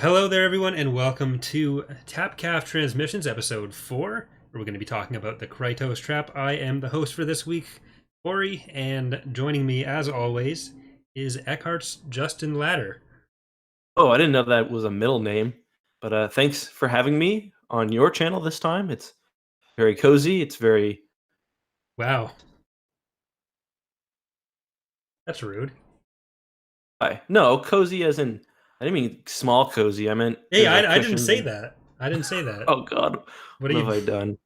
Hello there, everyone, and welcome to Tapcaf Transmissions, episode 4, where we're going to be talking about the Krytos Trap. I am the host for this week, Corey, and joining me, as always, is Eckhart's Justin Ladder. Oh, I didn't know that was a middle name, but thanks for having me on your channel this time. It's very cozy. It's very... Wow. That's rude. No, cozy as in... I didn't mean small cozy. I meant... Hey, there's, like, I didn't say cushions and... that. I didn't say that. Oh, God. What What have I done?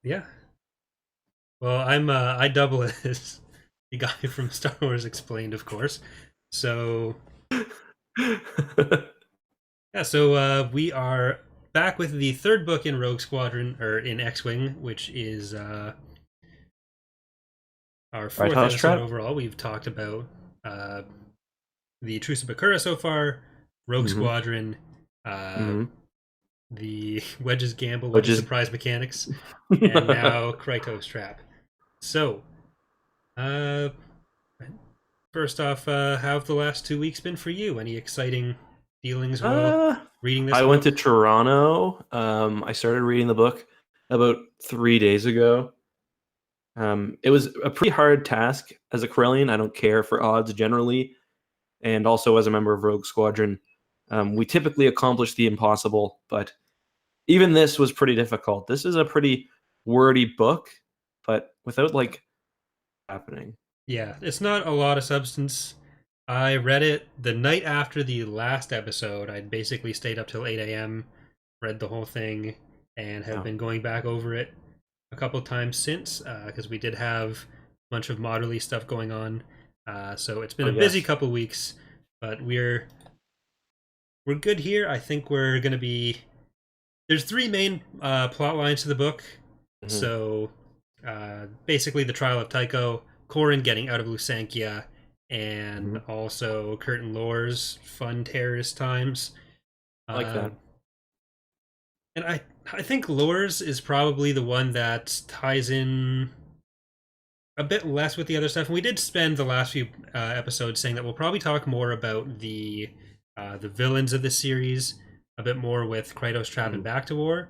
Yeah. Well, I double as the guy from Star Wars Explained, of course. So, yeah, so we are back with the third book in Rogue Squadron, or in X-WING, which is our fourth Krytos episode Trap? overall. We've talked about the Truce of Bakura so far, Rogue Squadron, the Wedge's Gamble, Wedge's Surprise Mechanics, and now Krytos Trap. So, first off, how have the last 2 weeks been for you? Any exciting feelings while reading this I book? went to Toronto. I started reading the book about 3 days ago. It was a pretty hard task. As a Corellian, I don't care for odds generally. And also as a member of Rogue Squadron, we typically accomplish the impossible, but even this was pretty difficult. This is a pretty wordy book, but without, like, happening. Yeah, it's not a lot of substance. I read it the night after the last episode. I'd basically stayed up till 8 a.m., read the whole thing, and have been going back over it a couple times since, because we did have a bunch of mod release stuff going on. So it's been a busy couple weeks, but we're good here. I think we're going to be... There's three main plot lines to the book. So basically the trial of Tycho, Corrin getting out of Lusankia, and also Curtin Lore's fun terrorist times. I like that. And I think Lore's is probably the one that ties in a bit less with the other stuff. And we did spend the last few episodes saying that we'll probably talk more about the villains of the series a bit more with Krytos Trap and Back to War.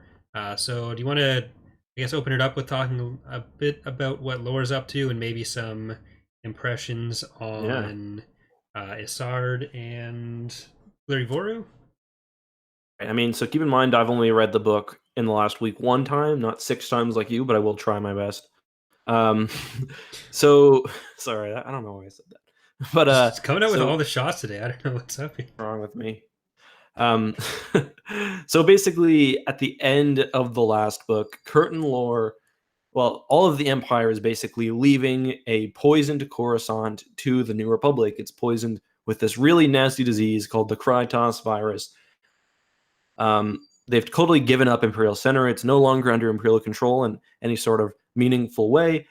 So do you want to, I guess, open it up with talking a bit about what Lore's up to and maybe some impressions on Isard and Blurivoru? I mean, so keep in mind, I've only read the book in the last week one time, not 6 times like you, but I will try my best. So, sorry, I don't know why I said that. But it's coming out with all the shots today. I don't know what's up here. Wrong with me. So basically, at the end of the last book, Curtin Lore, well, all of the Empire is basically leaving a poisoned Coruscant to the New Republic. It's poisoned with this really nasty disease called the Krytos virus. They've totally given up Imperial Center. It's no longer under Imperial control in any sort of meaningful way.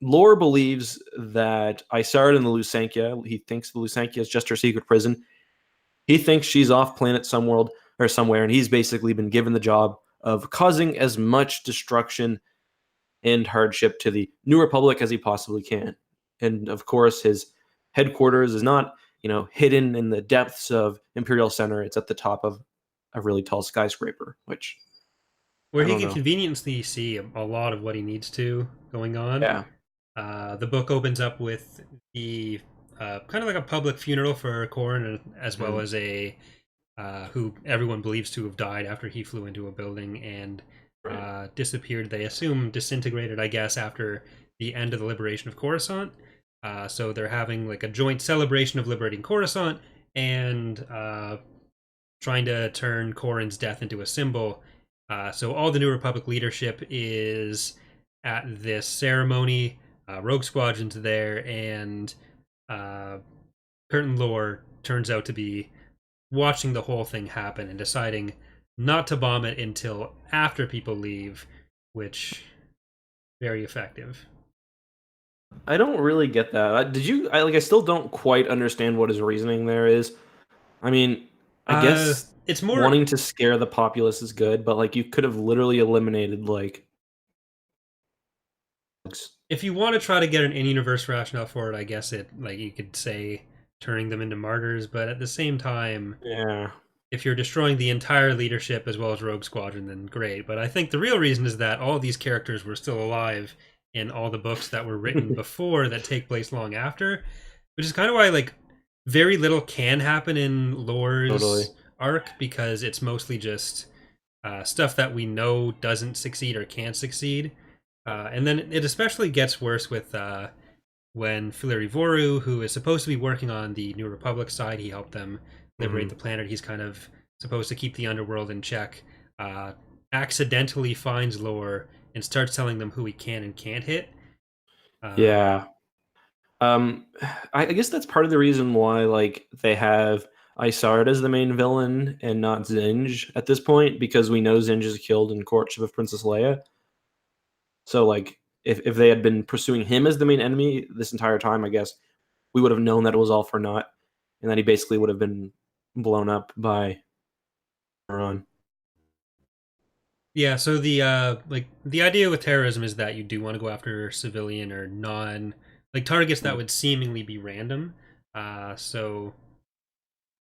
Lore believes that Isard in the Lusankia, he thinks the Lusankia is just her secret prison. He thinks she's off planet somewhere, and he's basically been given the job of causing as much destruction and hardship to the New Republic as he possibly can. And of course, his headquarters is not, hidden in the depths of Imperial Center. It's at the top of a really tall skyscraper, which... where he can conveniently see a lot of what he needs to going on. Yeah. The book opens up with the kind of like a public funeral for Corrin, as well as a who everyone believes to have died after he flew into a building and disappeared. They assume disintegrated, I guess, after the end of the liberation of Coruscant. So they're having like a joint celebration of liberating Coruscant and trying to turn Corrin's death into a symbol. So all the New Republic leadership is at this ceremony. Rogue Squadron's there, and Curtin Lore turns out to be watching the whole thing happen and deciding not to bomb it until after people leave, which very effective. I don't really get that. I still don't quite understand what his reasoning there is. I mean, I guess it's more wanting to scare the populace is good, but like you could have literally eliminated like... If you want to try to get an in-universe rationale for it, I guess you could say turning them into martyrs, but at the same time, Yeah. if you're destroying the entire leadership as well as Rogue Squadron, then great. But I think the real reason is that all these characters were still alive in all the books that were written before that take place long after, which is kind of why like very little can happen in Totally. Lore's arc, because it's mostly just stuff that we know doesn't succeed or can't succeed. And then it especially gets worse with when Filari Voru, who is supposed to be working on the New Republic side, he helped them liberate the planet. He's kind of supposed to keep the underworld in check. Accidentally finds Lore and starts telling them who he can and can't hit. Yeah. I guess that's part of the reason why like they have Isard as the main villain and not Zinj at this point, because we know Zinj is killed in Courtship of Princess Leia. So like if they had been pursuing him as the main enemy this entire time, I guess we would have known that it was all for naught, and that he basically would have been blown up by Iran. Yeah, so the like the idea with terrorism is that you do want to go after civilian or non like targets that would seemingly be random. So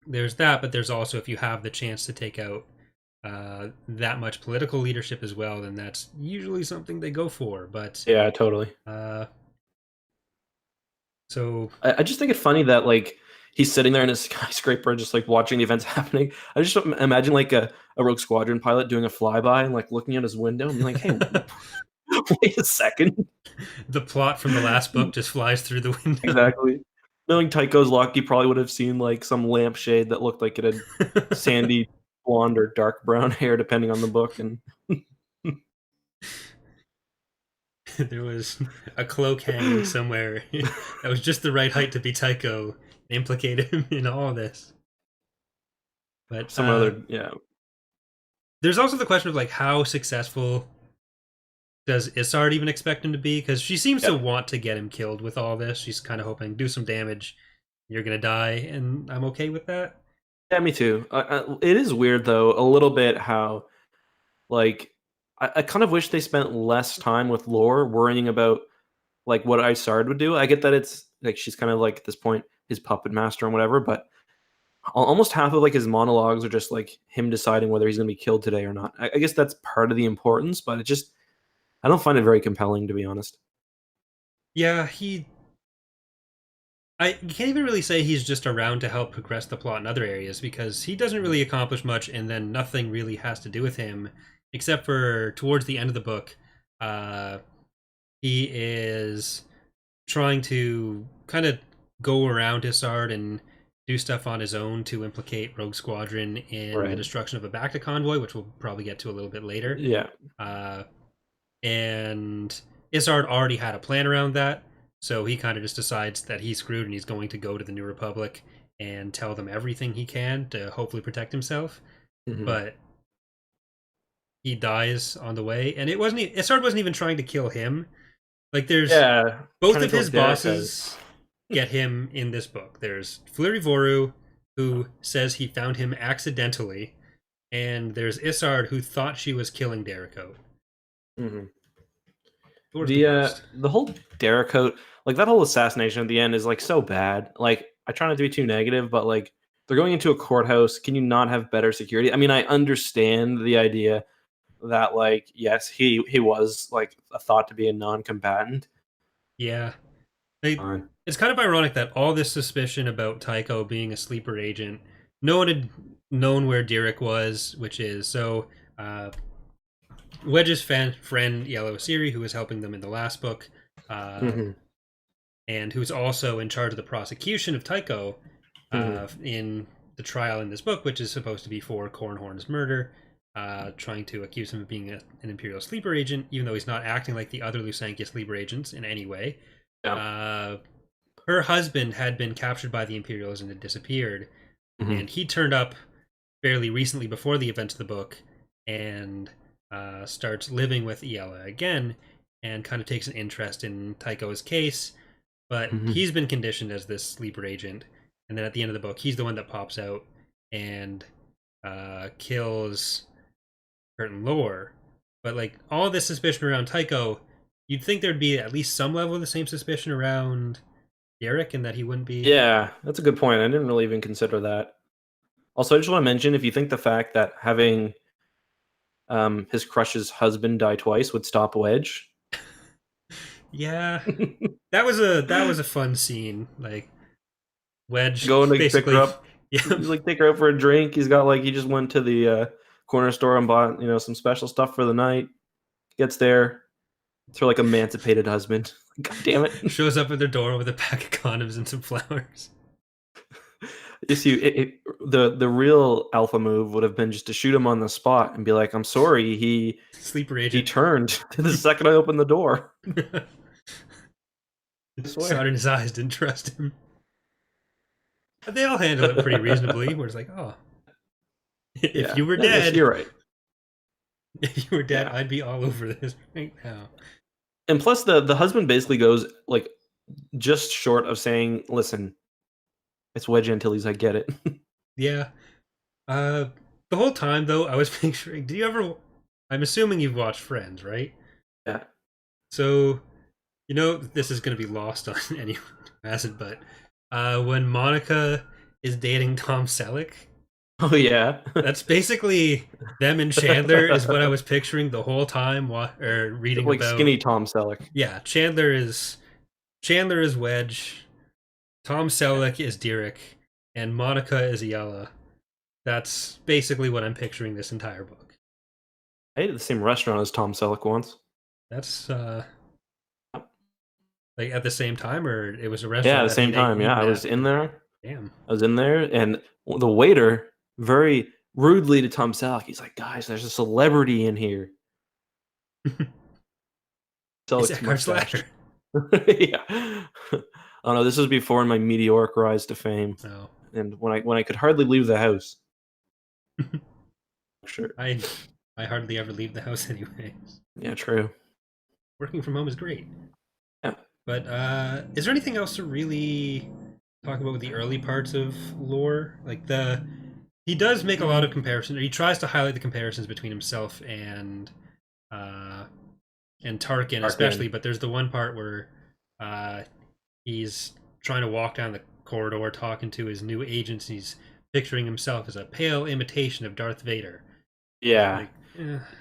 there's that, but there's also if you have the chance to take out that much political leadership as well, then that's usually something they go for. But Yeah, totally. So I just think it's funny that like he's sitting there in his skyscraper, just like watching the events happening. I just imagine like a Rogue Squadron pilot doing a flyby and like looking out his window and being like, "Hey, wait a second." the plot from the last book just flies through the window. Exactly. Knowing Tycho's luck, he probably would have seen like some lampshade that looked like it had sandy blonde or dark brown hair, depending on the book. And There was a cloak hanging somewhere that was just the right height to be Tycho. Implicate him in all this. But some other, yeah. there's also the question of like how successful does Isard even expect him to be? Because she seems to want to get him killed with all this. She's kind of hoping do some damage, you're gonna die, and I'm okay with that. Yeah, me too. It is weird though, a little bit how like I kind of wish they spent less time with Lore worrying about like what Isard would do. I get that it's like she's kind of like at this point his puppet master and whatever, but almost half of like his monologues are just like him deciding whether he's going to be killed today or not. I guess that's part of the importance, but it just I don't find it very compelling, to be honest. Yeah, I can't even really say he's just around to help progress the plot in other areas because he doesn't really accomplish much, and then nothing really has to do with him except for towards the end of the book. He is trying to kind of go around Isard and do stuff on his own to implicate Rogue Squadron in the destruction of a Bacta convoy, which we'll probably get to a little bit later. Yeah. And Isard already had a plan around that, so he kind of just decides that he's screwed and he's going to go to the New Republic and tell them everything he can to hopefully protect himself. But he dies on the way, and Isard wasn't even trying to kill him. Like there's both of his bosses get him in this book. There's Filari Voru, who says he found him accidentally, and there's Isard, who thought she was killing Derricote. The whole Derricote, like that whole assassination at the end is like so bad. Like I try not to be too negative, but like they're going into a courthouse. Can you not have better security? I mean, I understand the idea that like yes, he was like thought to be a non-combatant. Yeah. It's kind of ironic that all this suspicion about Tycho being a sleeper agent, no one had known where Derek was, which is so Wedge's friend Yellow Siri, who was helping them in the last book, and who's also in charge of the prosecution of Tycho in the trial in this book, which is supposed to be for Cornhorn's murder, trying to accuse him of being an Imperial sleeper agent, even though he's not acting like the other Lusankia sleeper agents in any way. Her husband had been captured by the Imperials and had disappeared, and he turned up fairly recently before the events of the book and starts living with Iella again and kind of takes an interest in Tycho's case, but he's been conditioned as this sleeper agent, and then at the end of the book he's the one that pops out and kills Kurt and Lore. But like all this suspicion around Tycho, you'd think there'd be at least some level of the same suspicion around Eric, and that he wouldn't be. Yeah, that's a good point. I didn't really even consider that. Also, I just want to mention, if you think the fact that having his crush's husband die twice would stop Wedge. Yeah, that was a fun scene. Like Wedge Going to pick her basically, up. yeah, He's like, take her out for a drink. He just went to the corner store and bought, some special stuff for the night. Gets there. It's her like emancipated husband. God damn it. shows up at their door with a pack of condoms and some flowers. You see, the real alpha move would have been just to shoot him on the spot and be like, I'm sorry, Sleeper he agent. turned the second I opened the door. I swear. Saw it in his eyes, didn't trust him. But they all handle it pretty reasonably. Where it's like, oh, if you were dead, you're right. If you were dead, Yeah. I'd be all over this right now. And plus, the husband basically goes like just short of saying, "Listen, it's Wedge Antilles. I get it." Yeah. The whole time though, I was picturing. Do you ever? I'm assuming you've watched Friends, right? Yeah. So, this is going to be lost on anyone who hasn't. But when Monica is dating Tom Selleck, Oh yeah. that's basically them and Chandler is what I was picturing the whole time. Reading like about skinny Tom Selleck. Yeah, Chandler is Wedge, Tom Selleck is Derek, and Monica is Ayala. That's basically what I'm picturing this entire book. I ate at the same restaurant as Tom Selleck once. That's like at the same time, or it was a restaurant. Yeah, at the same time. Yeah, I was in there. Damn. I was in there, and the waiter very rudely to Tom Selleck, he's like, "Guys, there's a celebrity in here." It's Eckhart Slatter. Yeah. Oh no, this was before my meteoric rise to fame, Oh, and when I could hardly leave the house. Sure. I hardly ever leave the house anyways. Yeah, true. Working from home is great. Yeah. But is there anything else to really talk about with the early parts of lore? Like he does make a lot of comparisons, or he tries to highlight the comparisons between himself and Tarkin especially. But there's the one part where he's trying to walk down the corridor talking to his new agents. He's picturing himself as a pale imitation of Darth Vader. Yeah.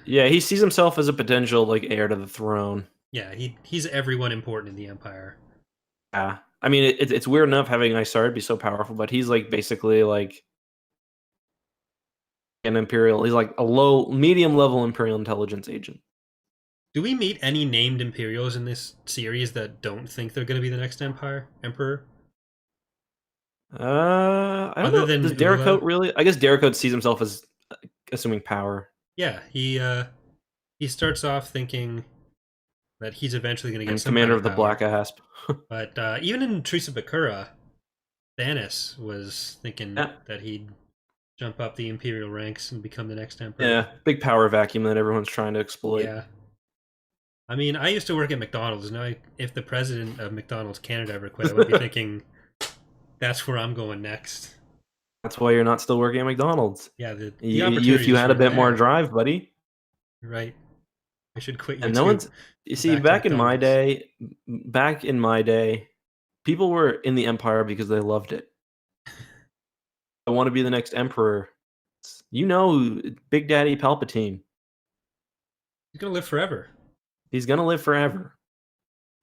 Yeah, he sees himself as a potential like heir to the throne. Yeah, he's everyone important in the Empire. Yeah. I mean, it's weird enough having Isard be so powerful, but he's like basically like an Imperial. He's like a medium level Imperial intelligence agent. Do we meet any named Imperials in this series that don't think they're going to be the next emperor? I don't know. Does Derricote really? I guess Derricote sees himself as assuming power. Yeah, he starts off thinking that he's eventually going to get some commander kind of the Black Asp. But even in Trees of Bakura, Thanos was thinking that he'd jump up the Imperial ranks and become the next emperor. Yeah, big power vacuum that everyone's trying to exploit. Yeah. I mean, I used to work at McDonald's. Now, if the president of McDonald's Canada ever quit, I would be thinking, that's where I'm going next. That's why you're not still working at McDonald's. Yeah, if you had a bit more drive, buddy. Right. I should quit. And no one's. You see, back in my day, people were in the Empire because they loved it. I want to be the next emperor. Big Daddy Palpatine. He's gonna live forever. He's gonna live forever.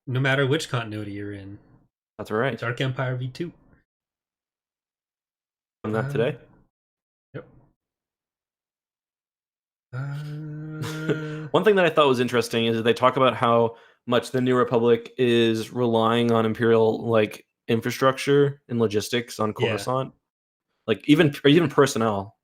No matter which continuity you're in. That's right. Dark Empire V2. On that today. Yep. One thing that I thought was interesting is that they talk about how much the New Republic is relying on Imperial like infrastructure and logistics on Coruscant, like even personnel.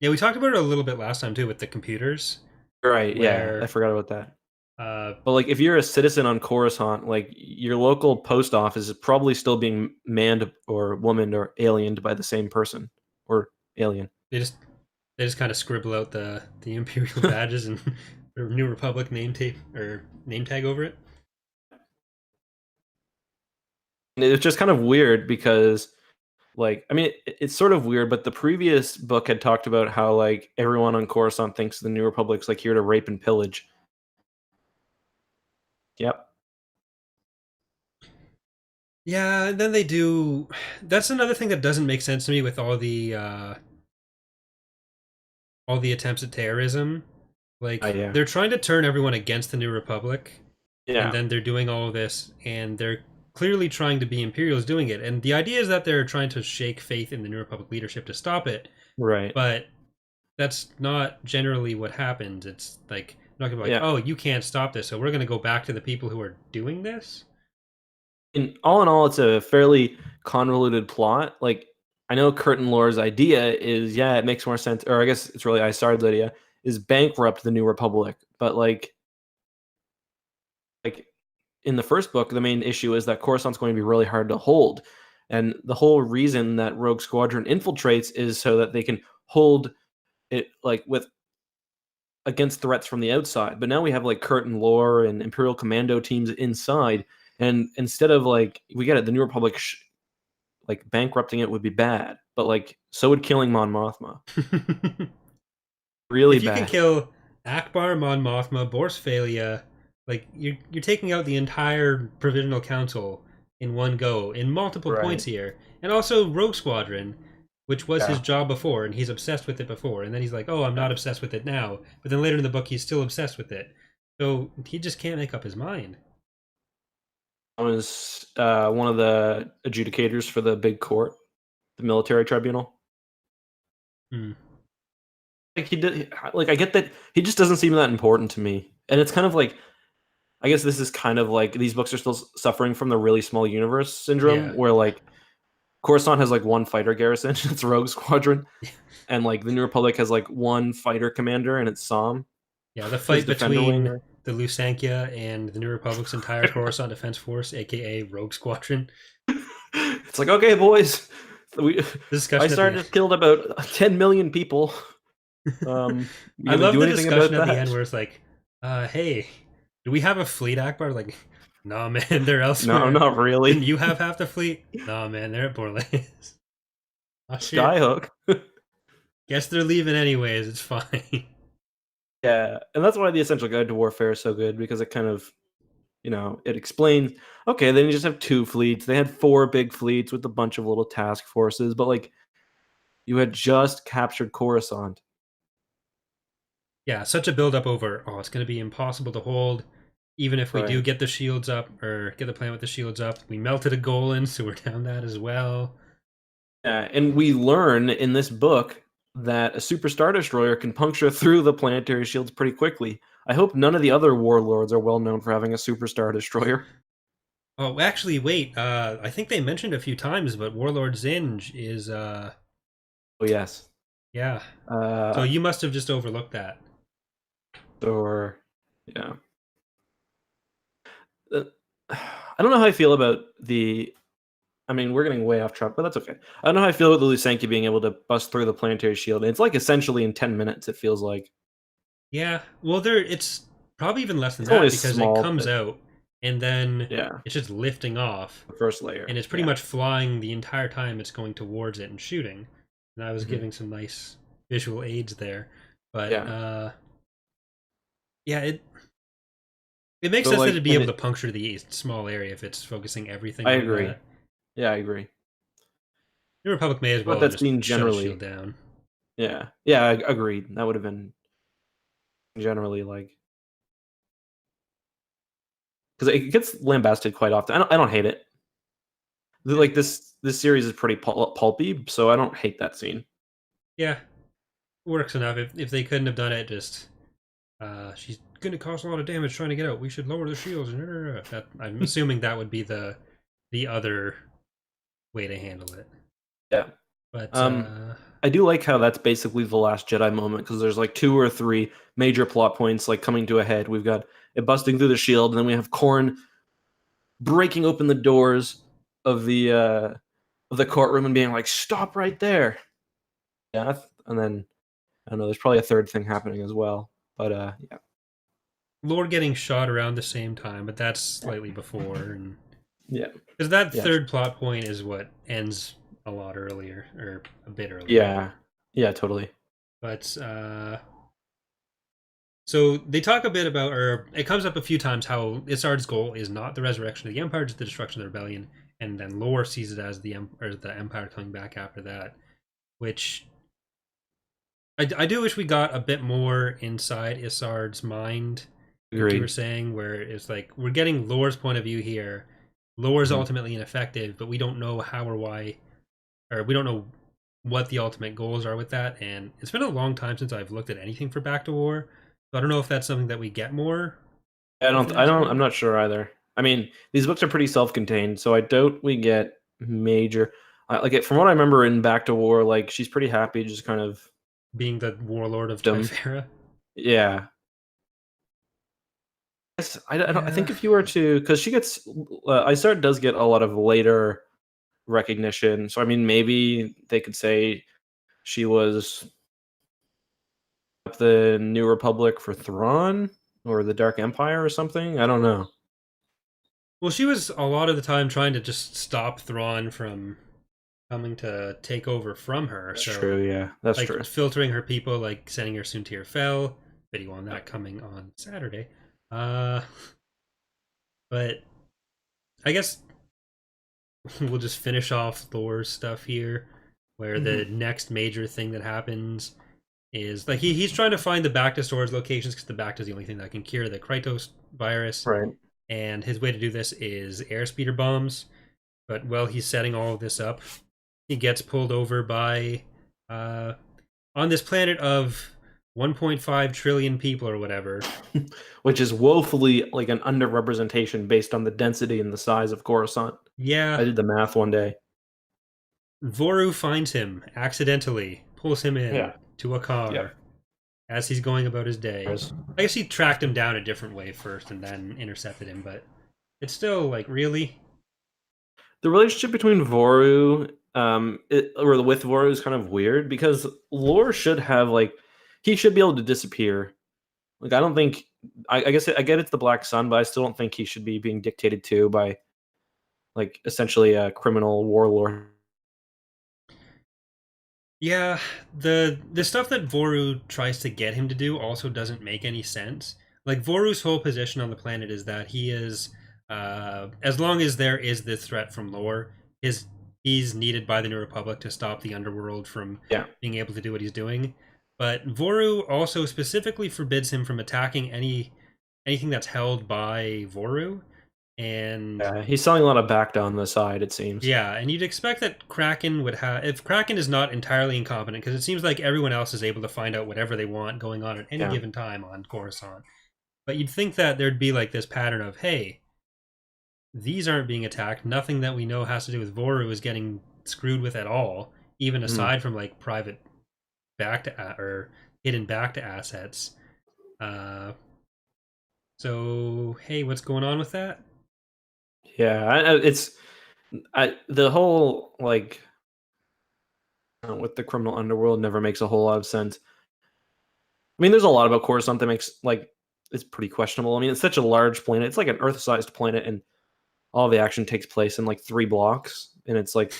Yeah, we talked about it a little bit last time too with the computers. Right. Yeah, I forgot about that. But like, if you're a citizen on Coruscant, like your local post office is probably still being manned or womaned or aliened by the same person or alien. They just kind of scribble out the Imperial badges and their New Republic name tag over it. It's just kind of weird because, like, I mean, it's sort of weird, but the previous book had talked about how like everyone on Coruscant thinks the New Republic's like here to rape and pillage. Yep. Yeah, and then they do. That's another thing that doesn't make sense to me with all the attempts at terrorism. Like Yeah. they're trying to turn everyone against the New Republic, and Yeah. then they're doing all of this, and they're clearly trying to be imperials doing it. And the idea is that they're trying to shake faith in the New Republic leadership to stop it, Right. but that's not generally what happens. It's like not gonna be like, Yeah. oh, you can't stop this, so we're gonna go back to the people who are doing this. In all, it's a fairly convoluted plot. Like, I know Curtin Lore's idea is, yeah, it makes more sense, or I guess it's really Isard's idea, is bankrupt the New Republic. But like in the first book, the main issue is that Coruscant's going to be really hard to hold. And the whole reason that Rogue Squadron infiltrates is so that they can hold it like with against threats from the outside. But now we have like Curtin Lore and Imperial Commando teams inside. And instead of like, we get it, the New Republic like bankrupting it would be bad, but like so would killing Mon Mothma. Really If you can bad. kill Akbar, Mon Mothma, Borsphalia, like you're taking out the entire Provisional Council in one go in multiple points Right. here, and also Rogue Squadron, which was his Yeah. job before, and he's obsessed with it before, and then he's like, oh, I'm not Yeah. obsessed with it now, but then later in the book he's still obsessed with it, so he just can't make up his mind. I was one of the adjudicators for the big court, the military tribunal. Hmm. Like he did, like I get that he just doesn't seem that important to me, and it's kind of like I guess this is kind of like these books are still suffering from the really small universe syndrome, Yeah. where like Coruscant has like one fighter garrison, it's Rogue Squadron, and like the New Republic has like one fighter commander, and it's Som, Yeah, the his fight defender wing. between the Lusankya and the New Republic's entire Coruscant Defense Force, aka Rogue Squadron. It's like, okay, boys, we The I discussion at the started killed about 10 million people. You I gonna love do the anything about discussion at the end that? where it's like, hey, do we have a fleet, Akbar? Like, nah, man, they're No, elsewhere. not Didn't really. you have half the fleet? Nah, man, they're at Borlace. Oh, shit. Skyhook. Guess they're leaving anyways. It's fine. Yeah, and that's why the Essential Guide to Warfare is so good, because it kind of, it explains. Okay, then you just have two fleets. They had four big fleets with a bunch of little task forces, but like you had just captured Coruscant. Yeah, such a build up over, oh, it's going to be impossible to hold. Even if we do Right. get the shields up, or get the planet with the shields up, we melted a Golan, so we're down that as well. Yeah, and we learn in this book that a super star destroyer can puncture through the planetary shields pretty quickly. I hope none of the other warlords are well known for having a super star destroyer. Oh, actually, wait. I think they mentioned a few times, but Warlord Zinj is, Oh yes. yeah. So Uh, you must have just overlooked that. or yeah. Uh, I don't know how I feel about the. I mean, we're getting way off track, but that's okay. I don't know how I feel about the Lusankya being able to bust through the planetary shield. It's like essentially in 10 minutes. It feels like Yeah. Well, it's probably even less than it's only that a because it small comes bit. out and then Yeah, it's just lifting off, the first layer. and it's pretty Yeah. much flying the entire time it's going towards it and shooting. And I was Mhm. giving some nice visual aids there, but Yeah. yeah, it makes So sense that like, it'd be and able to puncture the small area if it's focusing everything I on agree. that. Yeah, I agree. New Republic may as But well that just scene shut a shield generally, down. yeah, yeah, I agreed. That would have been generally like because it gets lambasted quite often. I don't hate it. Like this series is pretty pulpy, so I don't hate that scene. Yeah, works enough. If they couldn't have done it, just she's gonna cause a lot of damage trying to get out. We should lower the shields. That, I'm assuming that would be the other way to handle it. Yeah. But I do like how that's basically the Last Jedi moment, because there's like two or three major plot points like coming to a head. We've got it busting through the shield, and then we have Korn breaking open the doors of the courtroom and being like, "Stop right there!" Yeah, and then I don't know. There's probably a third thing happening as well, but yeah, Lord getting shot around the same time, but that's slightly before, and yeah, because that yeah, third plot point is what ends a lot earlier or a bit earlier. yeah, yeah, totally. But so they talk a bit about, or it comes up a few times, how Isard's goal is not the resurrection of the Empire, just the destruction of the rebellion. and then lore sees it as the Empire coming back after that, which I do wish we got a bit more inside Isard's mind. Like you were Agreed. saying, where it's like we're getting lore's point of view here. Lore's Mhm. ultimately ineffective, but we don't know how or why, or we don't know what the ultimate goals are with that. And it's been a long time since I've looked at anything for Back to War, so I don't know if that's something that we get more with the next I'm book. not sure either. I mean, these books are pretty self-contained, so I doubt we get major. From what I remember in Back to War, like she's pretty happy, just kind of Being the warlord of dumb. Typhera. Yeah. I Yeah. think if you were to, because she gets, Isard does get a lot of later recognition. So I mean, maybe they could say she was the New Republic for Thrawn or the Dark Empire or something. I don't know. Well, she was a lot of the time trying to just stop Thrawn from coming to take over from her. That's So, true. Yeah, that's like, true. filtering her people, like sending her Soontir Fel. Video on that coming on Saturday. Uh, but I guess we'll just finish off Thor's stuff here, where the next major thing that happens is like he's trying to find the Bacta storage locations because the Bacta is the only thing that can cure the Krytos virus, Right. and his way to do this is airspeeder bombs. But while he's setting all of this up, he gets pulled over by on this planet of 1.5 trillion people or whatever. Which is woefully like an underrepresentation based on the density and the size of Coruscant. Yeah, I did the math one day. Voru finds him accidentally, pulls him in Yeah. to a car as he's going about his day. I guess he tracked him down a different way first and then intercepted him, but it's still like, really? The relationship between Voru, or with Voru, is kind of weird because Lore should have like he should be able to disappear. Like I don't think I guess I get it's the Black Sun, but I still don't think he should be being dictated to by like essentially a criminal warlord. Yeah, the stuff that Voru tries to get him to do also doesn't make any sense. Like Voru's whole position on the planet is that he is, as long as there is this threat from Lore, he's needed by the New Republic to stop the underworld from Yeah. being able to do what he's doing. But Voru also specifically forbids him from attacking anything that's held by Voru, and Yeah, he's selling a lot of back down the side, it seems. yeah, and you'd expect that Kraken would have, if Kraken is not entirely incompetent, because it seems like everyone else is able to find out whatever they want going on at any Yeah. given time on Coruscant. But you'd think that there'd be like this pattern of, hey, these aren't being attacked. Nothing that we know has to do with Voru is getting screwed with at all, even aside from like private back to or hidden back to assets. Uh, so hey, what's going on with that? Yeah, the whole like with the criminal underworld never makes a whole lot of sense. I mean, there's a lot about Coruscant that makes like it's pretty questionable. I mean, it's such a large planet. It's like an Earth-sized planet, and all the action takes place in like 3 blocks, and it's like,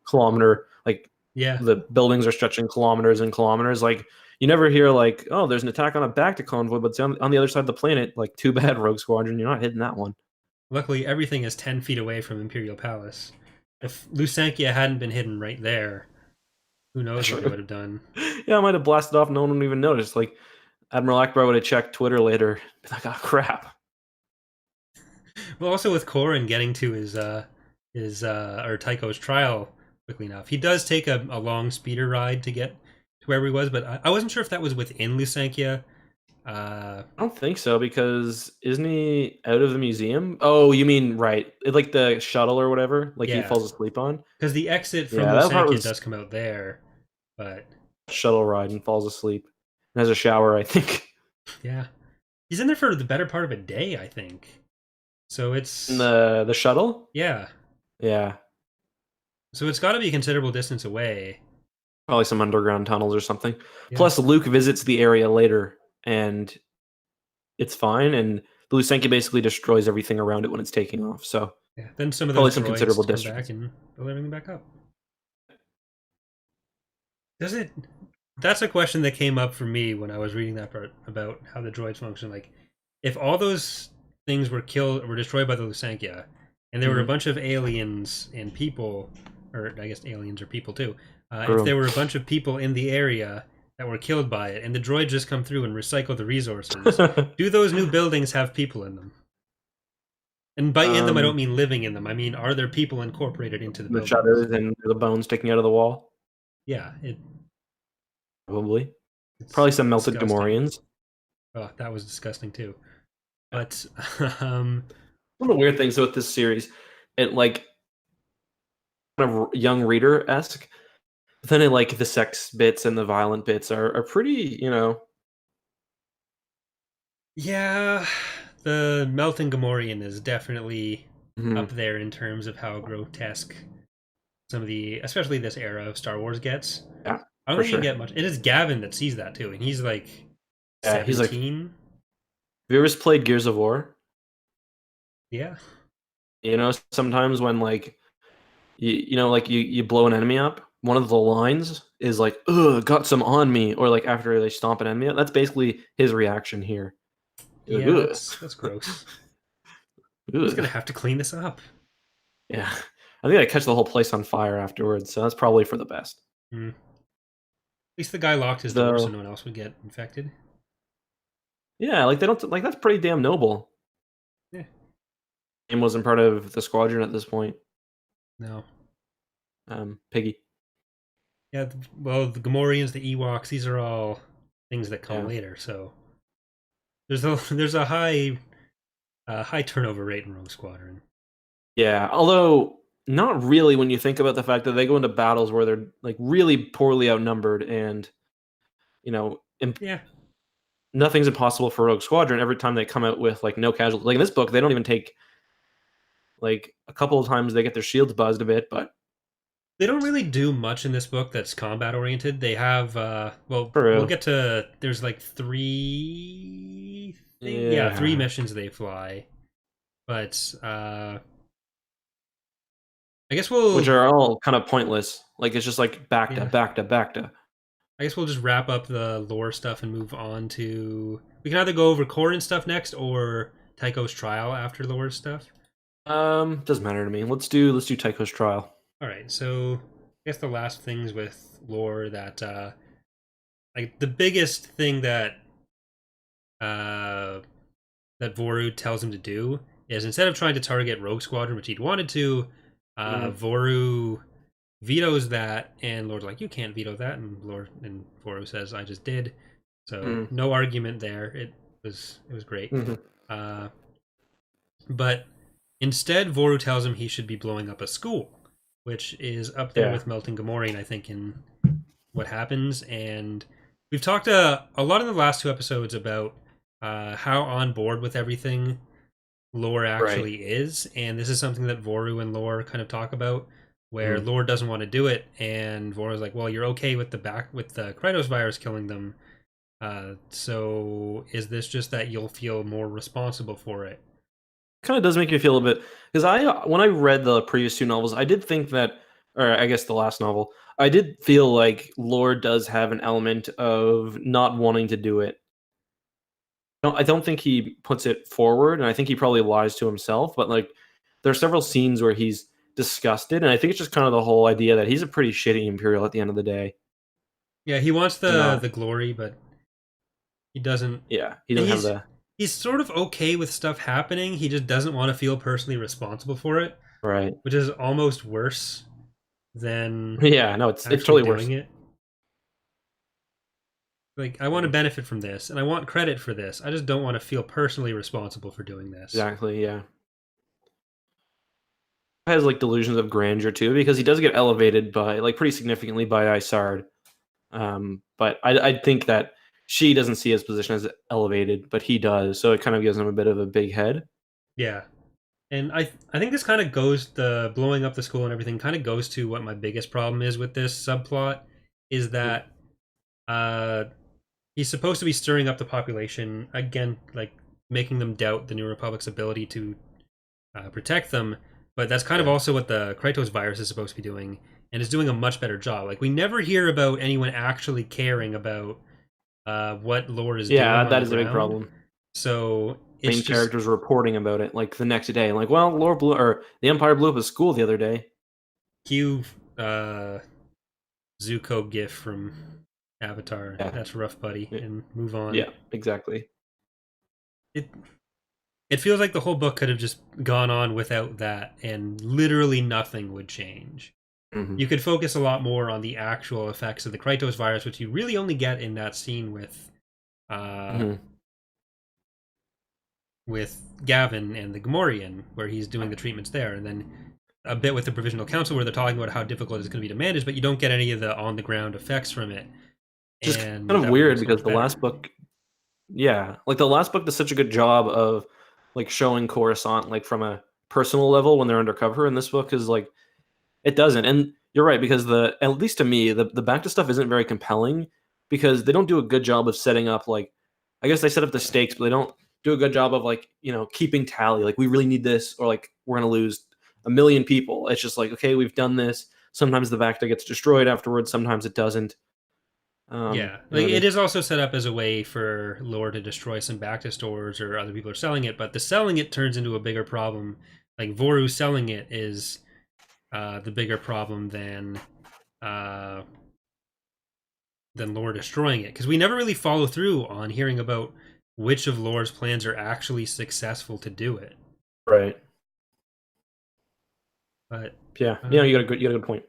kilometer. Like Yeah, the buildings are stretching kilometers and kilometers. Like you never hear like, oh, there's an attack on a Bacta convoy, but it's on the other side of the planet. Like, too bad, Rogue Squadron, you're not hitting that one. luckily everything is 10 feet away from Imperial Palace. If Lusankia hadn't been hidden right there, who knows what they would have done. Yeah, I might have blasted off. No one would even notice. Like Admiral Akbar would have checked Twitter later. Be like, oh crap. Well, also with Corrin getting to his or Tycho's trial quickly enough, he does take a long speeder ride to get to where he was, but I wasn't sure if that was within Lusankia. I don't think so, because isn't he out of the museum? Oh, you mean right? Like the shuttle or whatever, like he Yeah. falls asleep on. Because the exit from Yeah, that part Lusankia was does come out there, but shuttle ride and falls asleep and has a shower, I think. yeah, he's in there for the better part of a day, I think. So it's In the shuttle? yeah. Yeah. So it's got to be a considerable distance away. Probably some underground tunnels or something. Yeah. Plus, Luke visits the area later, and it's fine. And the Lusankia basically destroys everything around it when it's taking off. So Yeah. Then some of probably those some droids considerable come distance. back and build everything back up. Does it? That's a question that came up for me when I was reading that part about how the droids function. Like, if all those things were destroyed by the Lusankia, and there were a bunch of aliens and people, or I guess aliens are people too. If True. there were a bunch of people in the area that were killed by it, and the droids just come through and recycle the resources, do those new buildings have people in them? And by in them, I don't mean living in them. I mean, are there people incorporated into the buildings? shutters and the bones sticking out of the wall? Yeah, Probably some melted disgusting. Gamorreans. Oh, that was disgusting too. But one of the weird things with this series, it like kind of young reader-esque. But then it, like the sex bits and the violent bits are pretty, yeah, the melting Gamorrean is definitely up there in terms of how grotesque some of the, especially this era of Star Wars gets. Yeah, I don't think you get much. It is Gavin that sees that too, and he's like 17. He's like, have you ever played Gears of War? Yeah. Sometimes when like you blow an enemy up, one of the lines is like, "Ugh, got some on me," or like after they stomp an enemy up. That's basically his reaction here. Yeah, like, that's gross. I'm just gonna have to clean this up. Yeah, I think I catch the whole place on fire afterwards, so that's probably for the best. At least the guy locked his door so no one else would get infected. Yeah, like they don't like that's pretty damn noble. Yeah. Game wasn't part of the Squadron at this point. No. Piggy. Yeah, well, the Gamorreans, the Ewoks, these are all things that come later. So there's a high turnover rate in Rogue Squadron. Yeah, although not really when you think about the fact that they go into battles where they're like really poorly outnumbered, and nothing's impossible for Rogue Squadron every time they come out with like no casualties. Like in this book, they don't even take, like a couple of times they get their shields buzzed a bit, but they don't really do much in this book that's combat oriented. They have we'll get to, there's like three missions they fly, but I guess which are all kind of pointless. Like it's just like back to. I guess we'll just wrap up the lore stuff and move on to, we can either go over Corran stuff next or Tycho's trial after lore stuff. Doesn't matter to me. Let's do Tycho's trial. All right, so I guess the last things with lore that like the biggest thing that that Voru tells him to do is, instead of trying to target Rogue Squadron, which he'd wanted to, Voru vetoes that, and Lord's like, you can't veto that, and Voru says, I just did. So no argument there. It was great. But instead, Voru tells him he should be blowing up a school, which is up there with melting Gamorrean, I think, in what happens. And we've talked a lot in the last two episodes about how on board with everything Lore actually is, and this is something that Voru and Lore kind of talk about, where Lore doesn't want to do it, and Voru's like, well, you're okay with the Krytos virus killing them, so is this just that you'll feel more responsible for it? Kind of does make me feel a bit, because when I read the previous two novels, I did think that, or I guess the last novel, I did feel like Lore does have an element of not wanting to do it. I don't think he puts it forward, and I think he probably lies to himself, but like there are several scenes where he's disgusted, and I think it's just kind of the whole idea that he's a pretty shitty Imperial at the end of the day. Yeah, he wants the glory, but he doesn't. Yeah, he doesn't have the. He's sort of okay with stuff happening. He just doesn't want to feel personally responsible for it. Right. Which is almost worse than it's totally worse. It. Like, I want to benefit from this, and I want credit for this. I just don't want to feel personally responsible for doing this. Exactly, yeah. He has like delusions of grandeur too, because he does get elevated by pretty significantly by Isard. But I think that she doesn't see his position as elevated, but he does, so it kind of gives him a bit of a big head. Yeah. And I think this kind of goes, the blowing up the school and everything kind of goes to what my biggest problem is with this subplot, is that he's supposed to be stirring up the population, again, like making them doubt the New Republic's ability to protect them, but that's kind of also what the Krytos virus is supposed to be doing, and is doing a much better job. Like, we never hear about anyone actually caring about what Lore is doing. Yeah, that is a big problem. So it's main just characters reporting about it like the next day. Like, well, Lord blew or the Empire blew up a school the other day. cue Zuko gif from Avatar. Yeah. That's rough, buddy, Yeah. and move on. Yeah, exactly. It feels like the whole book could have just gone on without that, and literally nothing would change. Mhm. You could focus a lot more on the actual effects of the Krytos virus, which you really only get in that scene Mhm. with Gavin and the Gamorrean, where he's doing the treatments there, and then a bit with the Provisional Council, where they're talking about how difficult it's going to be to manage, but you don't get any of the on-the-ground effects from it. Just And kind of that would weird be so because much the better. last book, yeah, like the last book does such a good job of like showing Coruscant like from a personal level when they're undercover, and this book is like it doesn't. And you're right because the at least to me the back to stuff isn't very compelling because they don't do a good job of setting up like I guess they set up the stakes, but they don't do a good job of like keeping tally. Like we really need this, or like we're gonna lose 1 million people. It's just like okay, we've done this. Sometimes the Bacta gets destroyed afterwards. Sometimes it doesn't. Yeah, You know like what I it mean? is also set up as a way for lore to destroy some Bacta stores or other people are selling it, but the selling it turns into a bigger problem. Like Voru selling it is the bigger problem uh, than lore destroying it, because we never really follow through on hearing about which of lore's plans are actually successful to do it. Right. But Yeah. uh, You got a good point.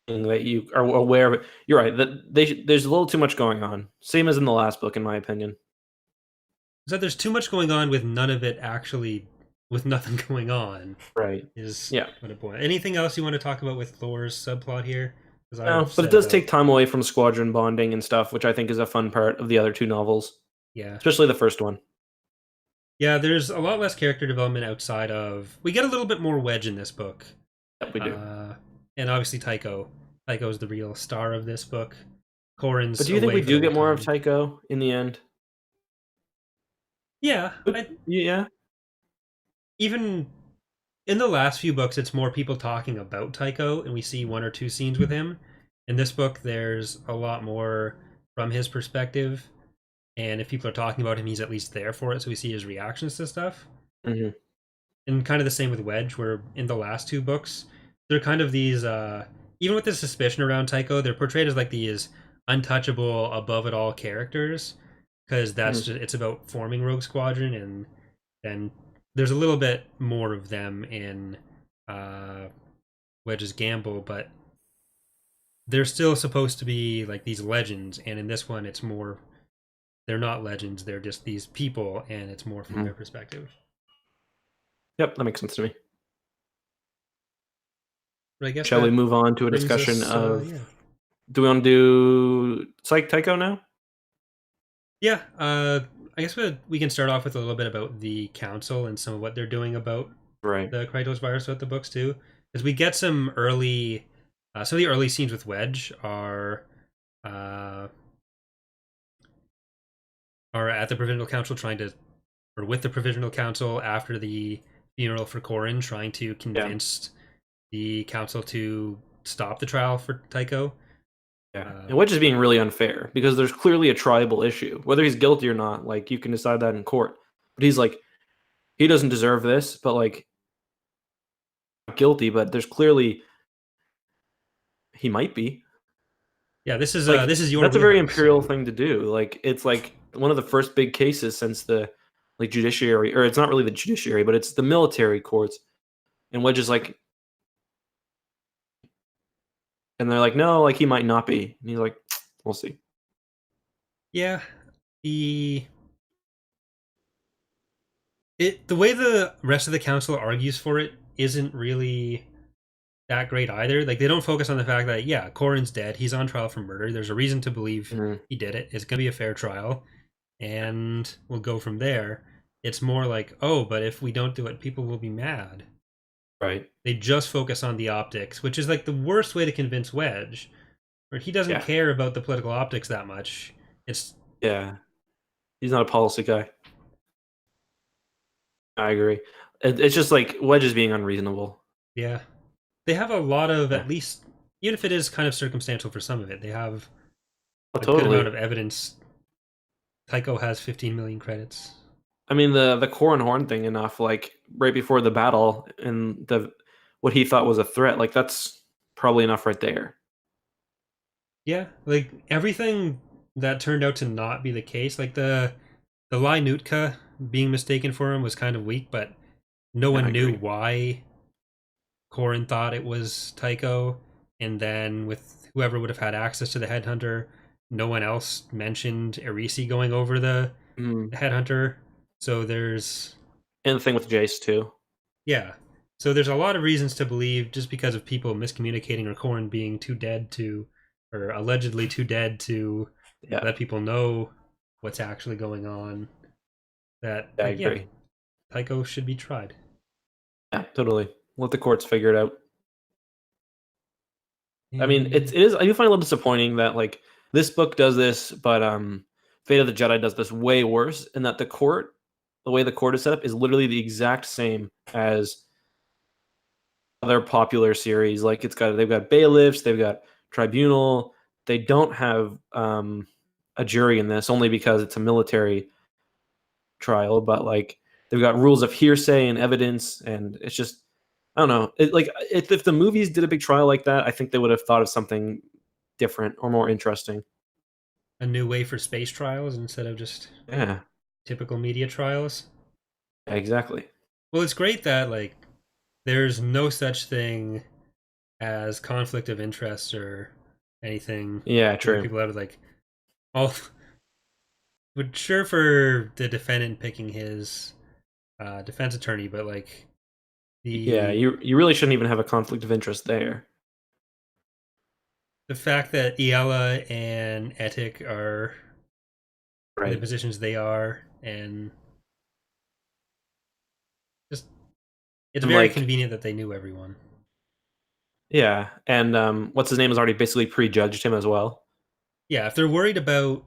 And that you are aware of it. You're right. That there's a little too much going on. Same as in the last book, in my opinion. so there's too much going on with none of it actually, with nothing going on. Right. Is Yeah. what a point. Anything else you want to talk about with Lore's subplot here? Because No, I've but it said does about, take time away from squadron bonding and stuff, which I think is a fun part of the other two novels, yeah. especially the first one. Yeah, there's a lot less character development outside of. We get a little bit more Wedge in this book. That we do. And obviously Tycho. Tycho's the real star of this book. But Corin's do you think away we for the do whole get more of time. Tycho in the end? Yeah, Yeah. even in the last few books, it's more people talking about Tycho, and we see one or two scenes with him. In this book, there's a lot more from his perspective, and if people are talking about him, he's at least there for it, so we see his reactions to stuff. Hmm. And kind of the same with Wedge, where in the last two books, they're kind of these, even with the suspicion around Tycho, they're portrayed as like these untouchable, above it all characters, because that's Hmm. just, it's about forming Rogue Squadron, and then there's a little bit more of them in uh, Wedge's Gamble, but they're still supposed to be like these legends, and in this one, it's more they're not legends; they're just these people, and it's more from Hmm. their perspective. Yep, that makes sense to me. But I guess Shall we that move on to a brings discussion us, of? yeah, Do we want to do Psych Tycho now? yeah. I guess we can start off with a little bit about the council and some of what they're doing about Right. the Krytos virus throughout the books too, because we get some of the early scenes with Wedge uh, are at the Provisional Council or with the Provisional Council after the funeral for Corin, trying to Yeah. convince the council to stop the trial for Tycho. Yeah. And Wedge is being really unfair because there's clearly a tribal issue. Whether he's guilty or not, like you can decide that in court. But he's like, he doesn't deserve this, but like guilty, but there's clearly he might be. Yeah, this Like is your that's a very wheelhouse. imperial So thing to do. Like it's like one of the first big cases since the like judiciary, or it's not really the judiciary, but it's the military courts. And Wedge is like, and they're like, no, like he might not be. And he's like, we'll see. yeah, the way the rest of the council argues for it isn't really that great either. Like they don't focus on the fact that yeah, Corin's dead. He's on trial for murder. There's a reason to believe Mhm. he did it. It's gonna be a fair trial, and we'll go from there. It's more like, oh, but if we don't do it, people will be mad. Right. They just focus on the optics, which is like the worst way to convince Wedge, where he doesn't Yeah. care about the political optics that much. It's Yeah. He's not a policy guy. I agree. It's just like Wedge is being unreasonable. yeah, they have a lot of, Yeah. at least, even if it is kind of circumstantial for some of it, they have Oh, a good amount totally. of evidence. Tycho has 15 million credits. I mean, the core and horn thing enough, like right before the battle and what he thought was a threat, like that's probably enough right there. Yeah, like everything that turned out to not be the case, like the Lai Nutka being mistaken for him was kind of weak, but no Yeah, I one knew agree. why Corin thought it was Tycho. And then with whoever would have had access to the headhunter, no one else mentioned Erisi going over the Mm. headhunter. So there's And the thing with Jace too. yeah. So there's a lot of reasons to believe just because of people miscommunicating or Corin being too dead to or allegedly too dead to Yeah, let people know what's actually going on that yeah, I like yeah, agree. Tycho should be tried. Yeah, totally. Let the courts figure it out. I mean, And it is. I do find it a little disappointing that like this book does this, but Fate of the Jedi does this way worse. In that the way the court is set up, is literally the exact same as other popular series. Like they've got bailiffs, they've got tribunal. They don't have a jury in this only because it's a military trial. But like they've got rules of hearsay and evidence, and it's just I don't know. If the movies did a big trial like that, I think they would have thought of something different or more interesting. a new way for space trials instead of just Yeah, typical media trials. exactly. Well, it's great that like there's no such thing as conflict of interest or anything Yeah, keeping true. people out of like all but sure for the defendant picking his defense attorney, but like Yeah, the you really shouldn't even have a conflict of interest there. the fact that Iella and Etik are in the Right. positions they are, and just it's And very like, convenient that they knew everyone. yeah, and what's his name has already basically prejudged him as well. Yeah, if they're worried about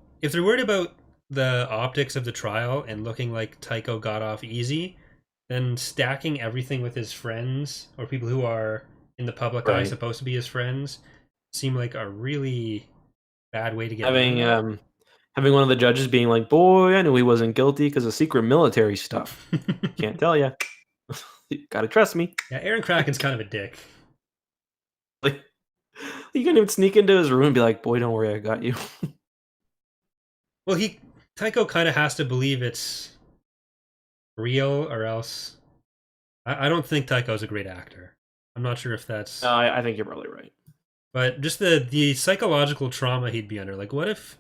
the optics of the trial and looking like Tycho got off easy, then stacking everything with his friends or people who are in the public eye Right. supposed to be his friends seem like a really bad way to get rid of Having him. having one of the judges being like, "Boy, I knew he wasn't guilty because of secret military stuff. Can't tell you. You gotta trust me." Yeah, Aaron Kraken's kind of a dick. Like, you can't even sneak into his room and be like, "Boy, don't worry, I got you." Well, he Tycho kind of has to believe it's real, or else I don't think Tycho's a great actor. I'm not sure if No, that's, I think you're probably right. but just the psychological trauma he'd be under. Like, what if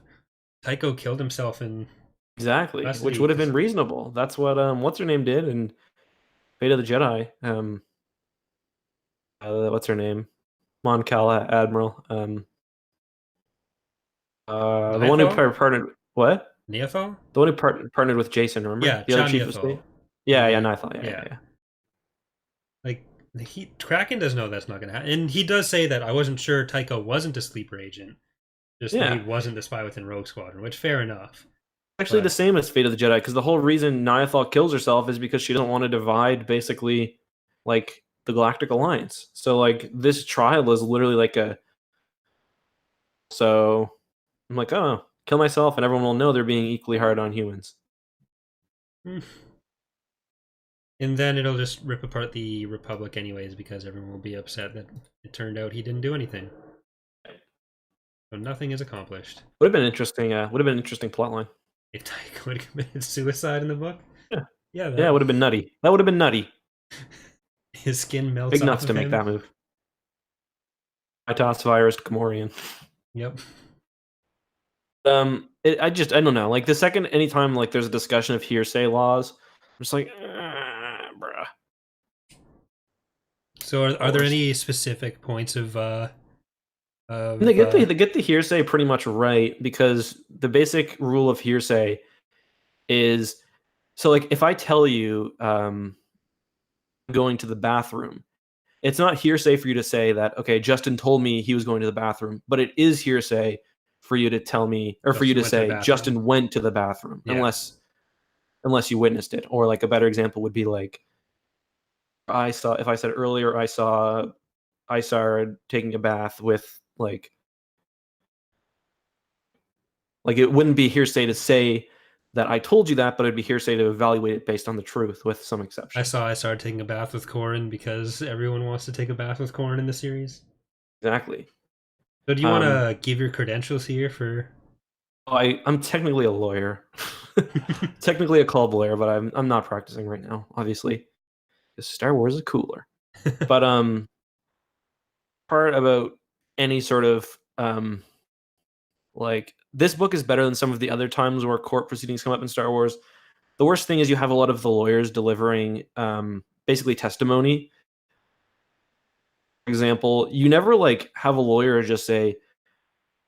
Tycho killed himself in Exactly, which custody? would have Because been reasonable. That's what what's her name did in Fate of the Jedi. What's her name? Mon Cala Admiral. The one who Niathal, partnered. What? Niathal, The one who partnered with Jason. Remember yeah, the other Cha chief of state? Niathal. Yeah, yeah, The no, I thought, yeah, yeah, yeah, yeah. like he Kraken does know that's not gonna happen, and he does say that I wasn't sure Tycho wasn't a sleeper agent, just that he Yeah, wasn't the spy within Rogue Squadron, which fair enough. actually the But same as Fate of the Jedi, because the whole reason Niathal kills herself is because she doesn't want to divide basically like the Galactic Alliance. So like this trial is literally like a so I'm like, oh, kill myself and everyone will know they're being equally hard on humans. hmm. And then it'll just rip apart the Republic anyways because everyone will be upset that it turned out he didn't do anything. So nothing is accomplished. Would have been interesting. Would have been an interesting plotline. If Tycho would have committed suicide in the book, Yeah, yeah, yeah, it that would have been nutty. That would have been nutty. his skin melts Big off nuts of to make him. that move. Itos virus Gamorrean. Yep. I don't know. Like the second, anytime like there's a discussion of hearsay laws, I'm just like, bruh, So are there forced. any specific points And they of get the hearsay pretty much right because the basic rule of hearsay is so like if I tell you going to the bathroom, it's not hearsay for you to say that okay, Justin told me he was going to the bathroom, but it is hearsay for you to tell me or for you Justin to went to the say bathroom? Justin went to the bathroom Yeah. unless you witnessed it. Or like a better example would be like I saw if I said earlier I saw Isar taking a bath with like it wouldn't be hearsay to say that I told you that, but it'd be hearsay to evaluate it based on the truth, with some exceptions. I started taking a bath with Corin because everyone wants to take a bath with Corin in the series. Exactly. So do you want to give your credentials here for? I'm technically a lawyer, technically a called lawyer, but I'm not practicing right now, obviously, because Star Wars is cooler. But part about any sort of like, this book is better than some of the other times where court proceedings come up in Star Wars. The worst thing is you have a lot of the lawyers delivering basically testimony. For example, you never like have a lawyer just say,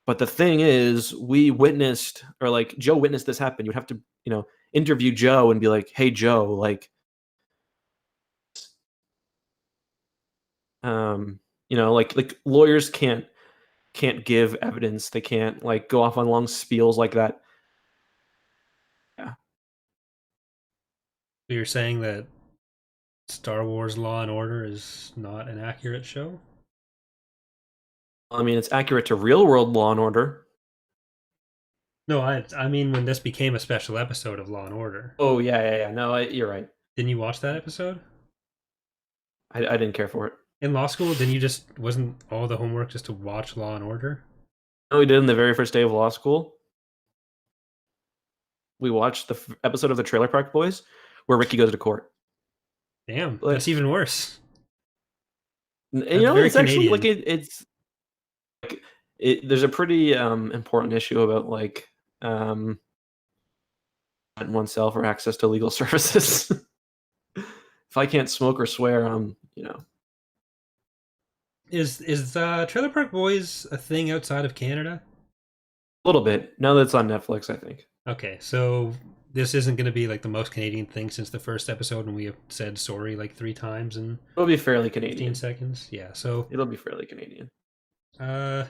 but the thing is, we witnessed, or like Joe witnessed this happen. You'd have to, interview Joe and be like, hey Joe, like, like lawyers can't give evidence. They can't like go off on long spiels like that. Yeah. So you're saying that Star Wars Law and Order is not an accurate show? I mean, it's accurate to real world Law and Order. No, I mean when this became a special episode of Law and Order. Oh yeah. No, you're right. Didn't you watch that episode? I didn't care for it. In law school, didn't you just wasn't all the homework just to watch Law and Order? No, we did in the very first day of law school. We watched the episode of the Trailer Park Boys where Ricky goes to court. Damn, that's even worse. It's actually like it's like there's a pretty important issue about like oneself or access to legal services. If I can't smoke or swear, Is Trailer Park Boys a thing outside of Canada? A little bit. Now that it's on Netflix, I think. Okay, so this isn't going to be like the most Canadian thing since the first episode when we have said sorry like 3 times in it'll be fairly Canadian. 15 seconds. Yeah, so it'll be fairly Canadian. One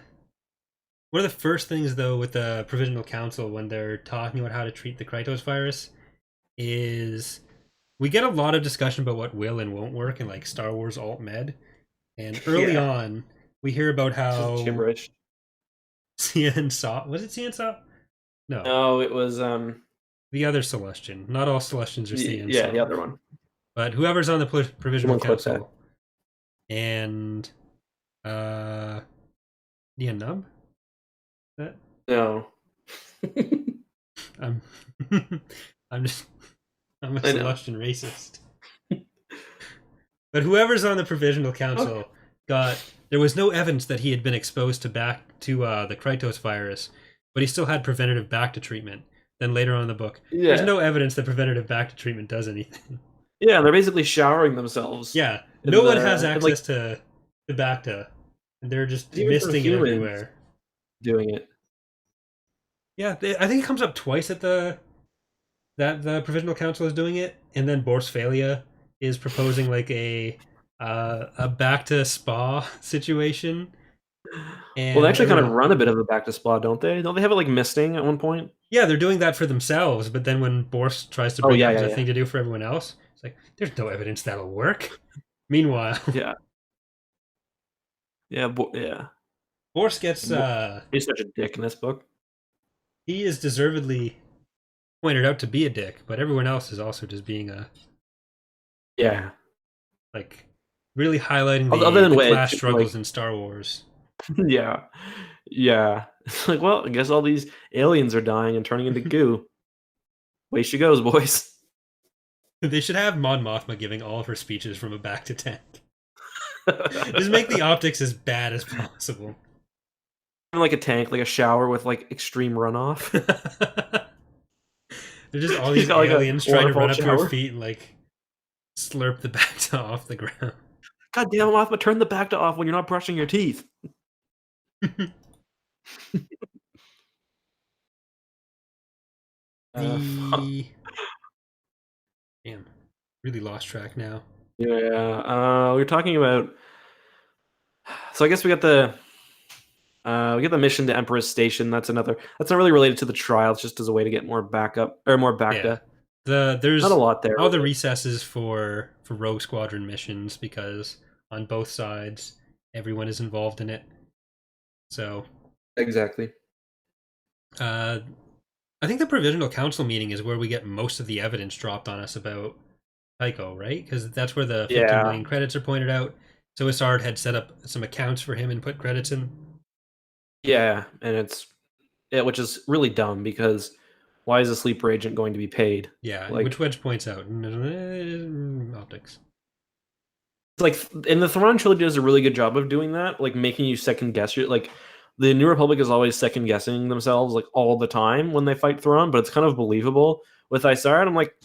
of the first things though with the Provisional Council when they're talking about how to treat the Krytos virus is we get a lot of discussion about what will and won't work in like Star Wars alt med. And early on, we hear about how Cian Saw, was it Cian Saw? No, it was the other Celestian. Not all Celestians are Cian Saw. Yeah, the other one. But whoever's on the Provisional Council. And Nub? That? No. I'm a Celestian racist. But whoever's on the Provisional Council there was no evidence that he had been exposed to the Krytos virus, but he still had preventative Bacta treatment. Then later on in the book, there's no evidence that preventative Bacta treatment does anything. Yeah, they're basically showering themselves. Yeah, no one has access to Bacta, and they're just misting it everywhere. Doing it. Yeah, I think it comes up twice that the Provisional Council is doing it, and then Borsphalia is proposing like a Bacta spa situation. And well, they actually kind of run a bit of a Bacta spa, don't they? Don't they have it like misting at one point? Yeah, they're doing that for themselves, but then when Bors tries to bring it as a thing to do for everyone else, it's like, there's no evidence that'll work. Meanwhile... Yeah. Bors gets... he's such a dick in this book. He is deservedly pointed out to be a dick, but everyone else is also just being a... Yeah. Like, really highlighting the class struggles in Star Wars. Yeah. It's like, well, I guess all these aliens are dying and turning into goo. Way she goes, boys. They should have Mon Mothma giving all of her speeches from a Bacta tank. Just make the optics as bad as possible. Like a tank, like a shower with like extreme runoff. There's just all these aliens trying to run up to her feet and like slurp the Bacta off the ground. God damn, Mothma, turn the Bacta off when you're not brushing your teeth. Damn, really lost track now. Yeah, we're talking about. So I guess we got the mission to Emperor's Station. That's not really related to the trial. It's just as a way to get more backup or more Bacta. Yeah. There's not a lot there. All the recesses for Rogue Squadron missions because on both sides everyone is involved in it. So exactly. I I think the Provisional Council meeting is where we get most of the evidence dropped on us about Tycho, right? Because that's where the 15 Yeah, million credits are pointed out. So Isard had set up some accounts for him and put credits in. yeah, and which is really dumb because why is a sleeper agent going to be paid? Yeah, Like, which Wedge points out optics. it's like, and the Thrawn trilogy does a really good job of doing that, like making you second guess your like. The New Republic is always second guessing themselves like all the time when they fight Thrawn, but it's kind of believable. With Isard, I'm like,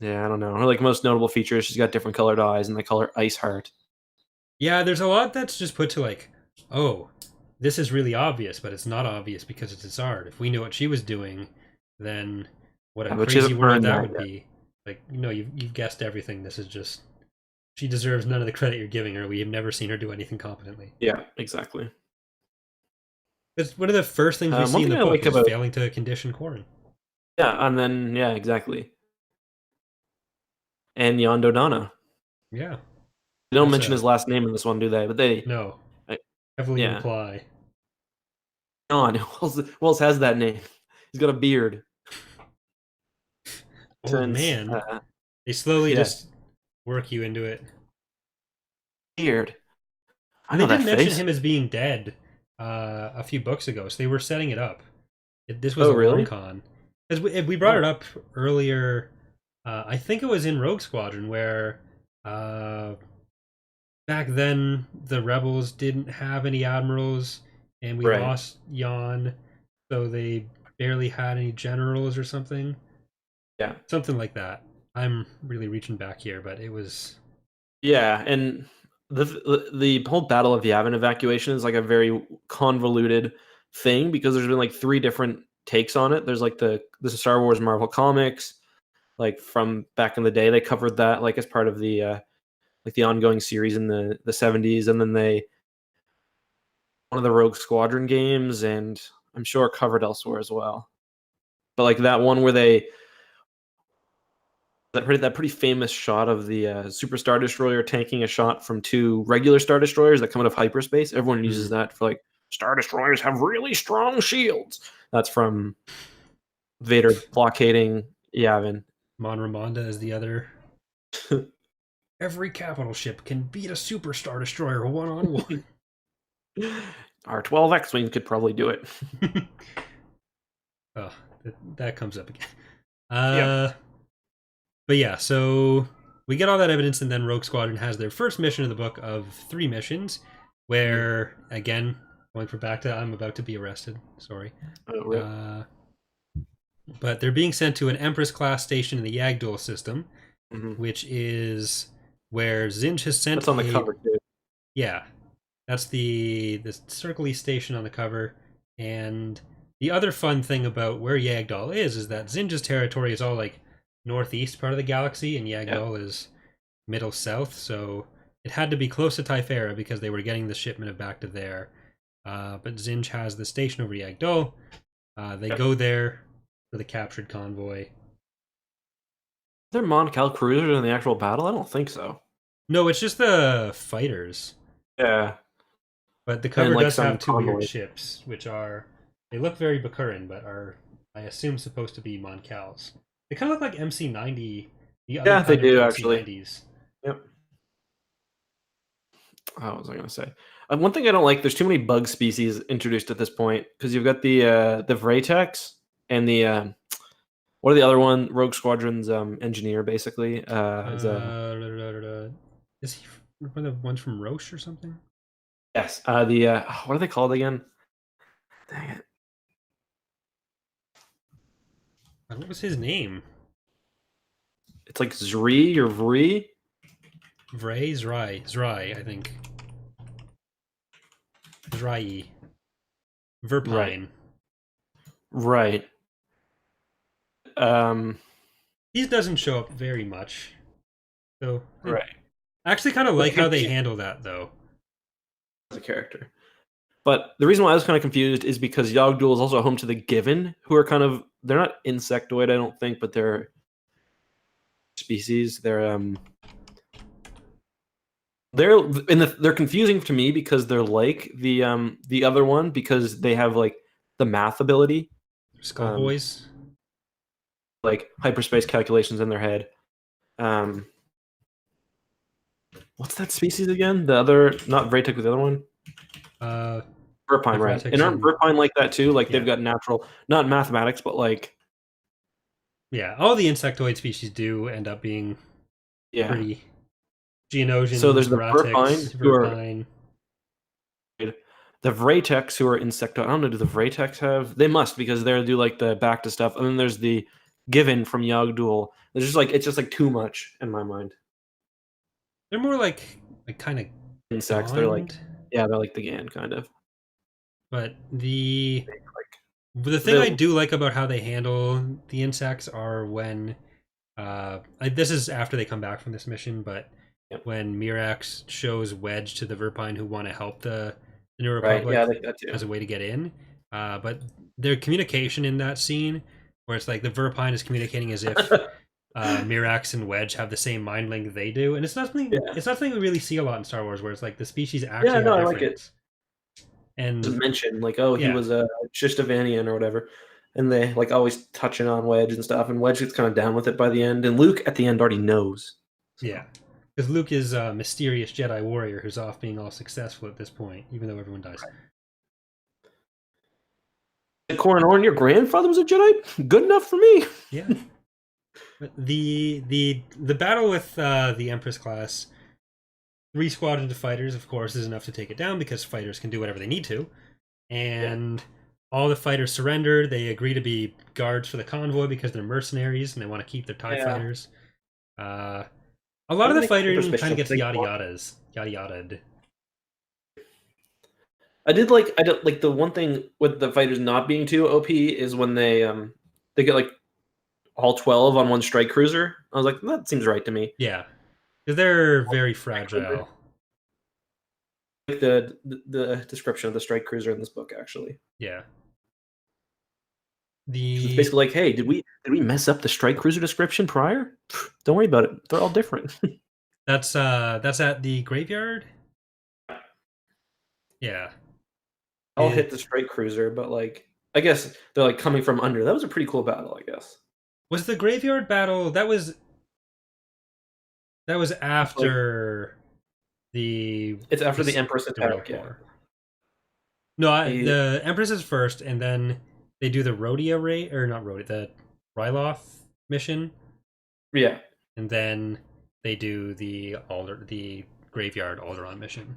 yeah, I don't know. Her like most notable feature is she's got different colored eyes and they call her Ice Heart. Yeah, there's a lot that's just put to like, oh, this is really obvious, but it's not obvious because it's Isard. If we knew what she was doing, then what a Yeah, but she crazy hasn't world earned that that would yet. be. Like, no, you've guessed everything. This is just she deserves none of the credit you're giving her. We have never seen her do anything competently. Yeah, exactly. It's one of the first things we see One in thing the I book like is about failing to condition Corrin. and then exactly. And Yondo Donna. Yeah, They don't that's mention his last name in this one, do they? But they, no, I, heavily yeah. imply. John, who else has that name? He's got a beard. Old man. They slowly just work you into it. Beard. I And know they that did mention face. him as being dead a few books ago, so they were setting it up. This was Oh, a long really? con. As we brought it up earlier, I think it was in Rogue Squadron where back then the rebels didn't have any admirals, and we Right. lost Jan, so they barely had any generals or something. Yeah. Something like that. I'm really reaching back here, but it was Yeah, and the whole Battle of Yavin evacuation is like a very convoluted thing because there's been like three different takes on it. There's like the Star Wars Marvel comics, like from back in the day, they covered that like as part of the like the ongoing series in the 70s, and then they one of the Rogue Squadron games, and I'm sure covered elsewhere as well. But like that one where they that pretty famous shot of the Super Star Destroyer tanking a shot from two regular Star Destroyers that come out of hyperspace. Everyone uses that for like Star Destroyers have really strong shields. That's from Vader blockading Yavin. Mon Ramonda is the other. Every capital ship can beat a Super Star Destroyer one-on-one. Our 12 X-Wing could probably do it. Oh, that comes up again. But yeah, so we get all that evidence, and then Rogue Squadron has their first mission of the book of 3 missions, where, again, going for back to I'm about to be arrested. Sorry. But they're being sent to an Empress-class station in the Yagdul system, which is where Zinj has sent. That's on the cover, too. Yeah, that's the circle-y station on the cover. And the other fun thing about where Yagdal is that Zinj's territory is all like northeast part of the galaxy, and Yagdal is middle south, so it had to be close to Typhera because they were getting the shipment back to there. But Zinj has the station over Yagdal. They go there for the captured convoy. Are there Mon Cal cruisers in the actual battle? I don't think so. No, it's just the fighters. Yeah. But the cover like does have 2 convoys. weird ships, which are they look very Bakarin, but are I assume supposed to be Mon Cals. They kind of look like MC90. Yeah, they do actually. MC90s. Yep. What was I going to say? One thing I don't like, there's too many bug species introduced at this point because you've got the Vratex and the what are the other one? Rogue Squadron's engineer, basically. Is he one of the ones from Roche or something? Yes. What are they called again? Dang it. What was his name? It's like Zri or Vri. Zrai, I think. Zrai. Verpine. Right. He doesn't show up very much. So right. I actually kind of like how they handle that, though. As a character. But the reason why I was kind of confused is because Yagdul is also home to the Given, who are they're not insectoid, I don't think, but they're species. They're confusing to me because they're like the other one because they have like the math ability. Skull Boys. Like hyperspace calculations in their head. What's that species again? The other, not Vratek, but the other one? Verpine, right? And aren't Verpine like that too? Like they've got natural, not mathematics, but like. Yeah, all the insectoid species do end up being pretty Geonosians. So there's the Vratex, Verpine. The Vratex who are insectoid. I don't know, do the Vratex have? They must, because they do like the back to stuff. And then there's the Given from Yogg-Duel. It's just like too much in my mind. They're more like kind of insects. They're like they're like the Gan kind of. But the thing I do like about how they handle the insects are when this is after they come back from this mission, but when Mirax shows Wedge to the Verpine who want to help the New Republic I like that too. as a way to get in. But their communication in that scene, where it's like the Verpine is communicating as if Mirax and Wedge have the same mind link they do, and it's not something we really see a lot in Star Wars, where it's like the species actually are different. I like it. And just mention like, oh, he was a Shistavanian or whatever, and they like always touching on Wedge and stuff, and Wedge gets kind of down with it by the end, and Luke at the end already knows. So. Yeah, because Luke is a mysterious Jedi warrior who's off being all successful at this point, even though everyone dies. Corin Orn, your grandfather was a Jedi? Good enough for me. Yeah. The battle with the Empress class, 3 squadrons of fighters, of course, is enough to take it down, because fighters can do whatever they need to. And all the fighters surrender. They agree to be guards for the convoy because they're mercenaries and they want to keep their TIE fighters. A lot of the fighting kind of gets yada-yada'd. I did like the one thing with the fighters not being too OP is when they get like all 12 on one strike cruiser. I was like, that seems right to me. Yeah, because they're very fragile. Like the description of the strike cruiser in this book, actually. Yeah. It's basically like, hey, did we mess up the strike cruiser description prior? Don't worry about it. They're all different. That's at the graveyard. Yeah. I'll hit the strike cruiser, but like, I guess they're like coming from under. That was a pretty cool battle, I guess. Was the graveyard battle that was after the? It's after the Empress attack. No, the Empress is first, and then they do the Rhodia raid, or not Rhodia, the Ryloth mission. Yeah, and then they do the graveyard Alderaan mission.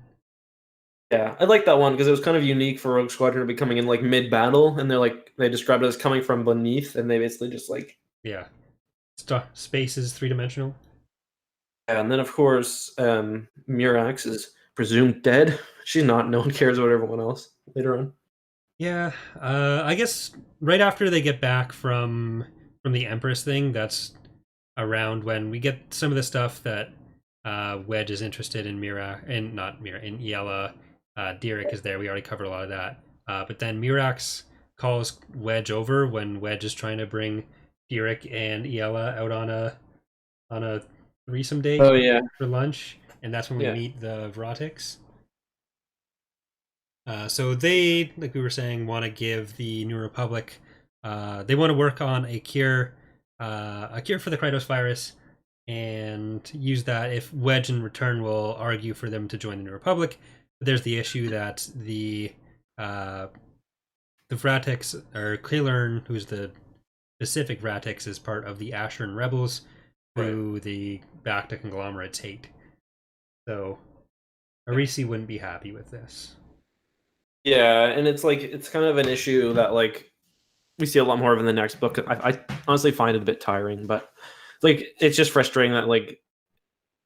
Yeah, I like that one because it was kind of unique for Rogue Squadron to be coming in like mid-battle, and they described it as coming from beneath, and they basically just like space is 3-dimensional. Yeah, and then of course Mirax is presumed dead. She's not. No one cares about everyone else later on. Yeah, I guess right after they get back from the Empress thing, that's around when we get some of the stuff that Wedge is interested in in Iella. Derek is there. We already covered a lot of that. But then Mirax calls Wedge over when Wedge is trying to bring Derek and Iella out on a threesome date for lunch, and that's when we meet the Vratics. So they, like we were saying, want to give the New Republic. They want to work on a cure for the Krytos virus, and use that if Wedge in return will argue for them to join the New Republic. But there's the issue that the Vratics, or Krillern, who's the specific Vratics, is part of the Asheran rebels, who the Bacta conglomerates hate. So Arisi wouldn't be happy with this. Yeah, and it's kind of an issue that like we see a lot more of in the next book. I honestly find it a bit tiring, but like it's just frustrating that like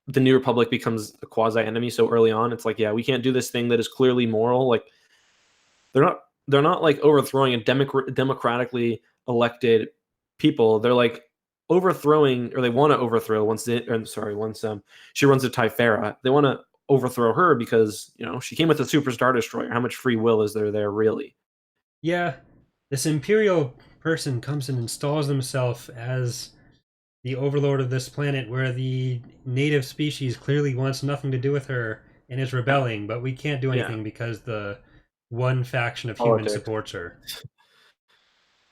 the New Republic becomes a quasi-enemy so early on. It's like, yeah, we can't do this thing that is clearly moral. Like they're not like overthrowing a democratically elected people. They're like overthrowing, or they want to overthrow once she runs to Typhera. They want to overthrow her because, you know, she came with a super star destroyer. How much free will is there really? Yeah, this Imperial person comes and installs himself as the overlord of this planet, where the native species clearly wants nothing to do with her and is rebelling, but we can't do anything because the one faction of humans supports her.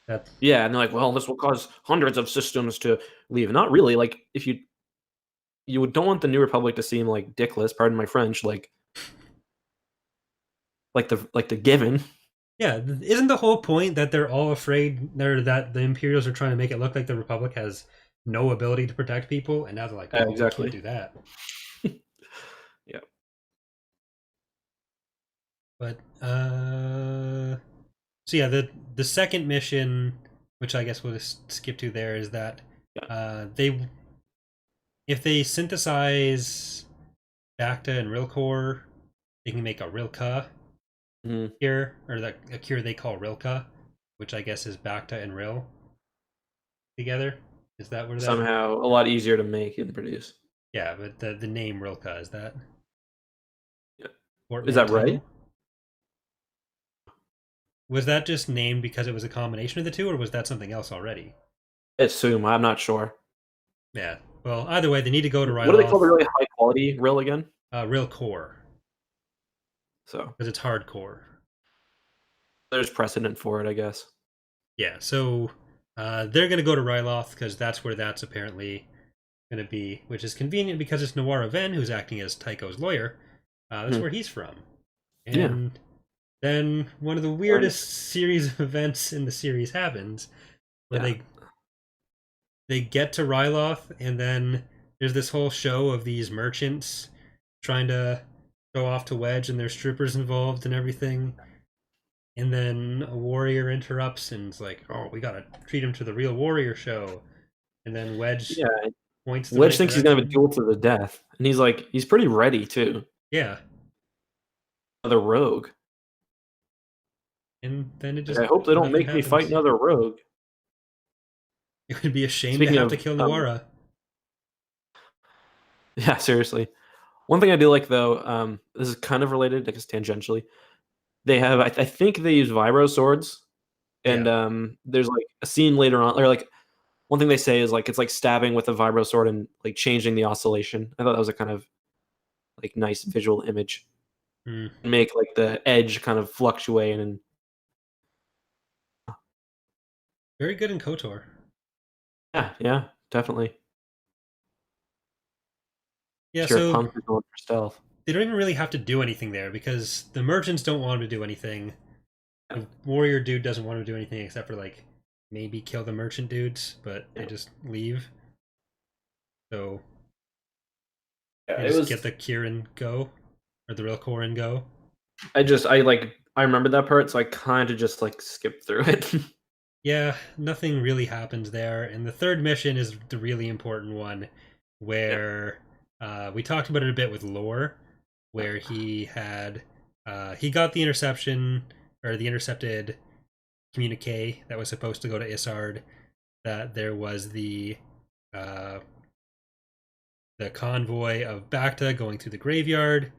That Yeah, and they're like, well, this will cause hundreds of systems to leave. Not really. Like, if you don't want the New Republic to seem like dickless, pardon my French, like the given. yeah, isn't the whole point that they're all afraid that the Imperials are trying to make it look like the Republic has no ability to protect people, and now they're like, oh, we can't Exactly. do that. Yeah. But so yeah, the second mission, which I guess we'll just skip to there, is that they if they synthesize Bacta and Rilkor, they can make a Rilka Mhm. cure, or a cure they call Rilka, which I guess is Bacta and Ril together. Is that where that? Somehow a lot easier to make and produce. Yeah, but the name Rilka, is that Yeah. Is that portmanteau? right? Was that just named because it was a combination of the two, or was that something else already? I assume. I'm not sure. Yeah. Well, either way, they need to go to What do they call the Ryloth. really high quality rill again? Rilkor, So because it's hardcore. there's precedent for it, I guess. Yeah. So they're going to go to Ryloth because that's where that's apparently going to be, which is convenient because it's Noir Ven who's acting as Tycho's lawyer. That's where he's from. And then one of the weirdest series of events in the series happens, where they get to Ryloth, and then there's this whole show of these merchants trying to go off to Wedge, and there's troopers involved and everything. And then a warrior interrupts and is like, "Oh, we gotta treat him to the real warrior show." And then Wedge points the Wedge right thinks he's gonna have a direction. duel to the death, and he's pretty ready too. Yeah, Another rogue. and then it just I hope they don't nothing make me fight happens. another rogue. It would be a shame to Speaking have of, to kill Noara. yeah, seriously. One thing I do like though, this is kind of related, I guess tangentially. They have, I think they use vibro swords, and Yeah. there's like a scene later on, or like one thing they say is like it's like stabbing with a vibro sword and like changing the oscillation. I thought that was a kind of like nice visual image. Mm. Make like the edge kind of fluctuate and Very good in KOTOR. yeah, definitely. Yeah, Sure, so punk is going for stealth. they don't even really have to do anything there because the merchants don't want him to do anything. The warrior dude doesn't want him to do anything except for like maybe kill the merchant dudes, but they just leave. So Yeah, they it just was. get the Kieran go, or the real Korin go. I remember that part, so I kind of just like skipped through it. Yeah, nothing really happens there. And the third mission is the really important one, where we talked about it a bit with Lore, where he got the interception, or the intercepted communique that was supposed to go to Isard, that there was uh, the convoy of Bacta going through the graveyard,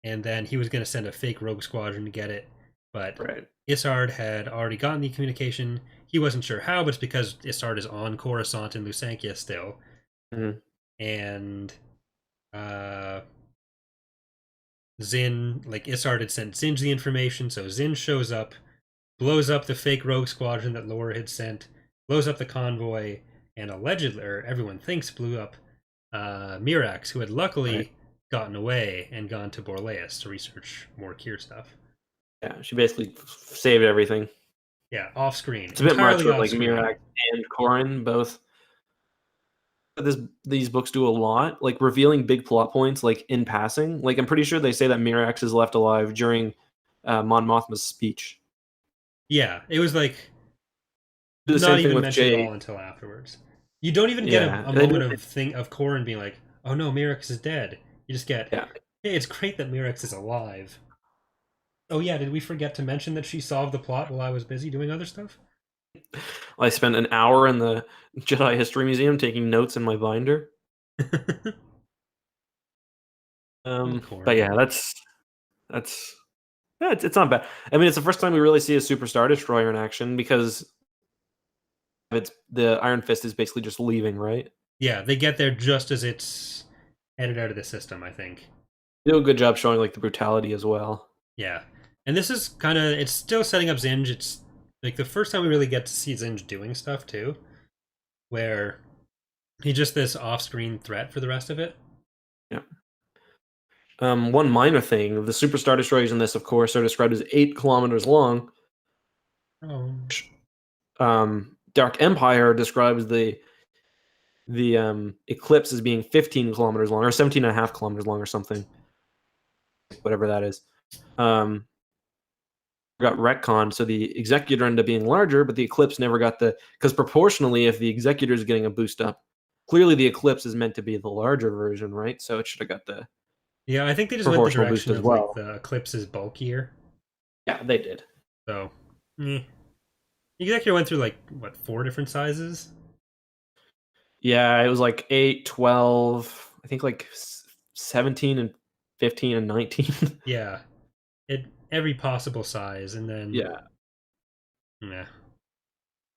and then he was going to send a fake rogue squadron to get it. But Right. Isard had already gotten the communication. He wasn't sure how, but it's because Isard is on Coruscant and Lusankia still. Mhm. And Zin, like Isard had sent Zinj the information, so Zin shows up, blows up the fake rogue squadron that Laura had sent, blows up the convoy, and allegedly, or everyone thinks, blew up Mirax, who had luckily gotten away and gone to Borleas to research more Kier stuff. Yeah, she basically saved everything. Yeah, off screen. It's a bit much Entirely with off like screen. Mirax and Corin both. These books do a lot, like revealing big plot points, like in passing. Like I'm pretty sure they say that Mirax is left alive during Mon Mothma's speech. Yeah, it was like Do the not same thing even with mentioned at Jay. all until afterwards. You don't even get Yeah, a moment of Corin being like, "Oh no, Mirax is dead." You just get, yeah. "Hey, it's great that Mirax is alive." Oh yeah, did we forget to mention that she solved the plot while I was busy doing other stuff? I spent an hour in the Jedi History Museum taking notes in my binder. But yeah, that's yeah, it's not bad. I mean, it's the first time we really see a Super Star Destroyer in action because it's the Iron Fist is basically just leaving, right? Yeah, they get there just as it's headed out of the system, I think. They do a good job showing like the brutality as well. Yeah. And this is kind of, it's still setting up Zinj. It's Like the first time we really get to see Zinj doing stuff too, where he's just this off-screen threat for the rest of it. Yeah. One minor thing: the Superstar Destroyers in this, of course, are described as 8 kilometers long. Oh. Dark Empire describes the eclipse as being 15 kilometers long, or 17 and a half kilometers long, or something, whatever that is. Got retconned, so the Executor ended up being larger, but the eclipse never got because proportionally, if the Executor is getting a boost up, clearly the eclipse is meant to be the larger version, right? So it should have got the Yeah, I think they just went the proportional boost direction as of well. like the Eclipse is bulkier. Yeah, they did. So, Executor went through like what 4 different sizes. Yeah, it was like 8, 12, I think like 17 and 15 and 19. Yeah, every possible size, and then Yeah. yeah.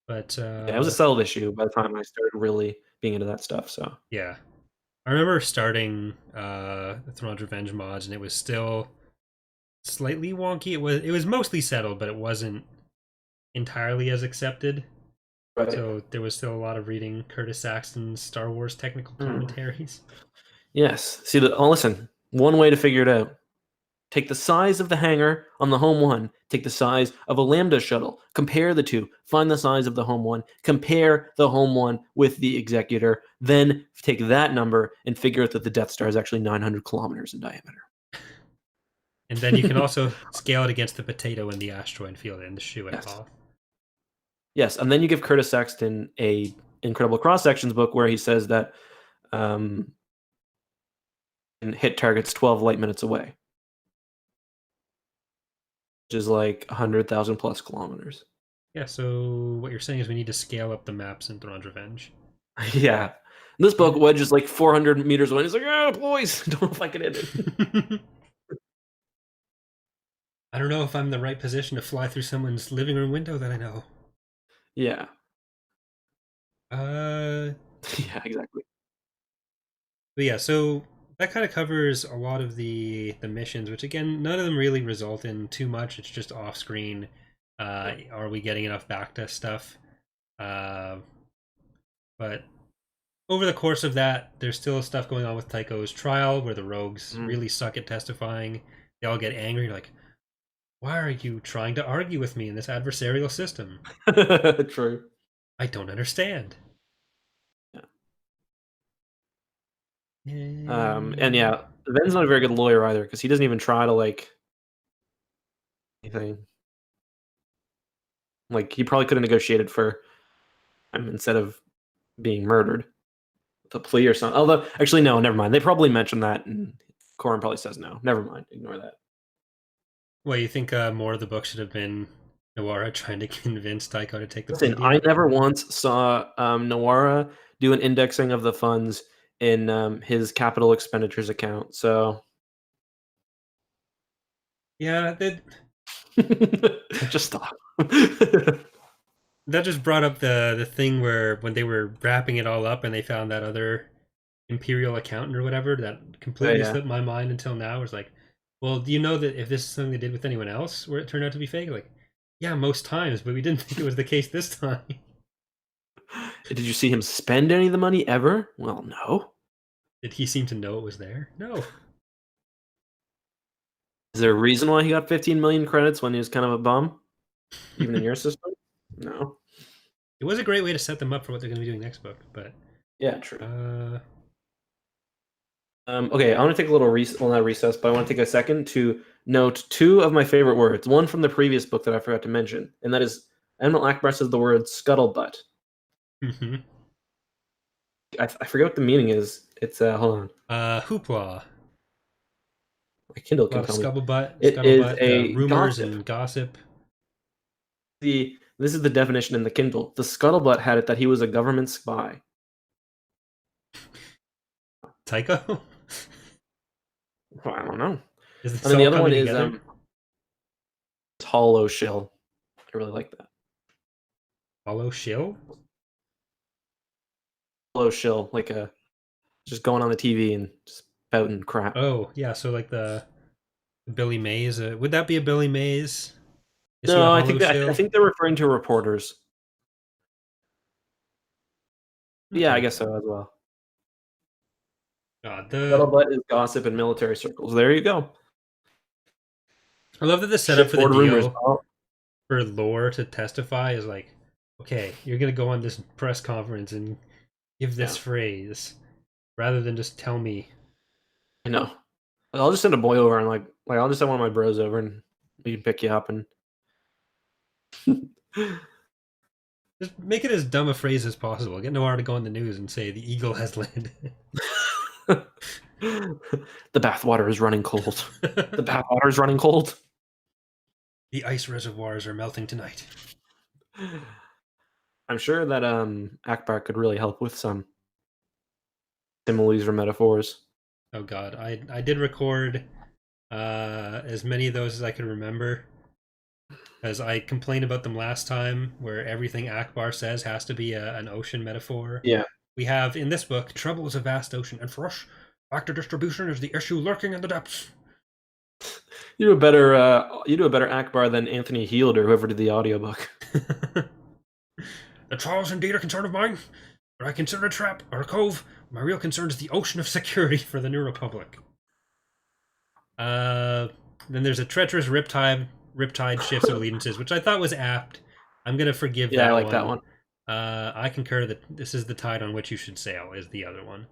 But Yeah, it was a settled issue by the time I started really being into that stuff. So yeah, I remember starting the Thrawn's Revenge mods, and it was still slightly wonky. It was mostly settled, but it wasn't entirely as accepted. right. So there was still a lot of reading Curtis Saxton's Star Wars technical commentaries. Yes. See, listen. One way to figure it out: take the size of the hangar on the home one, take the size of a Lambda shuttle, compare the two, find the size of the home one, compare the home one with the Executor, then take that number and figure out that the Death Star is actually 900 kilometers in diameter. And then you can also scale it against the potato in the asteroid field and the shoe at Hoth. Yes, and then you give Curtis Saxton a Incredible Cross Sections book where he says that and hit targets 12 light minutes away, which is like 100,000 plus kilometers. Yeah, so what you're saying is we need to scale up the maps in Thrawn's Revenge. Yeah. This book, Wedge is like 400 meters away. He's like, ah, boys, don't know if I can hit it. I don't know if I'm in the right position to fly through someone's living room window that I know. Yeah. Yeah, exactly. But yeah, so that kind of covers a lot of the missions, which again, none of them really result in too much. It's just off screen. Are we getting enough Bacta stuff? But over the course of that, there's still stuff going on with Tycho's trial where the rogues really suck at testifying. They all get angry, like, why are you trying to argue with me in this adversarial system? True. I don't understand. And yeah, Ven's not a very good lawyer either because he doesn't even try to like anything. Like he probably could have negotiated for instead of being murdered with a plea or something. Although, actually, no, never mind. They probably mentioned that, and Corin probably says no. Never mind. Ignore that. Well, you think more of the book should have been Nawara trying to convince Tycho to take the Listen, plea I deal? never once saw Nawara do an indexing of the funds in his capital expenditures account. So Yeah, just stop. that just brought up the thing where when they were wrapping it all up and they found that other imperial accountant or whatever that completely slipped my mind until now. It was like, well, do you know that if this is something they did with anyone else where it turned out to be fake? Like, yeah, most times, but we didn't think it was the case this time. Did you see him spend any of the money ever? Well, no. Did he seem to know it was there? No. Is there a reason why he got 15 million credits when he was kind of a bum? Even in your system? No. It was a great way to set them up for what they're going to be doing next book, but yeah, true. Okay, I want to take a little not recess, but I want to take a second to note 2 of my favorite words. One from the previous book that I forgot to mention, and that is Admiral Akbar says the word scuttlebutt. Mm-hmm. I forget what the meaning is. It's hold on. Hoopla. My Kindle can tell me. Scuttlebutt. It is a rumors gossip. and gossip. This is the definition in the Kindle. The scuttlebutt had it that he was a government spy. Tycho? Well, I don't know. And then the other one is hollow shill. I really like that. Hollow shill? Hollow shill, like just going on the TV and just spouting crap. Oh, yeah, so like the Billy Mays. Would that be a Billy Mays Is he a No, I hollow shield? think they're referring to reporters. Yeah, I Okay. guess so as well. God, Scuttlebutt is gossip in military circles. There you go. I love that the setup for the Shitboard rumors. deal Oh, for Lore to testify is like, okay, you're gonna go on this press conference and give this yeah, phrase rather than just tell me. I know. I'll just send a boy over and like I'll just send one of my bros over and we can pick you up and Just make it as dumb a phrase as possible. Get Noir to go on the news and say the eagle has landed. the bathwater is running cold. The bathwater is running cold. The ice reservoirs are melting tonight. I'm sure that Akbar could really help with some similes or metaphors. Oh god, I did record as many of those as I could remember. As I complained about them last time, where everything Akbar says has to be an ocean metaphor. Yeah. We have in this book, trouble is a vast ocean, and for us, factor distribution is the issue lurking in the depths. You do a better Akbar than Anthony Heald or whoever did the audiobook. The trial is indeed a concern of mine, but I consider a trap or a cove. My real concern is the ocean of security for the New Republic. Then there's a treacherous riptide shifts allegiances, which I thought was apt. I'm gonna forgive that one. Yeah, I like that one. I concur that this is the tide on which you should sail is the other one.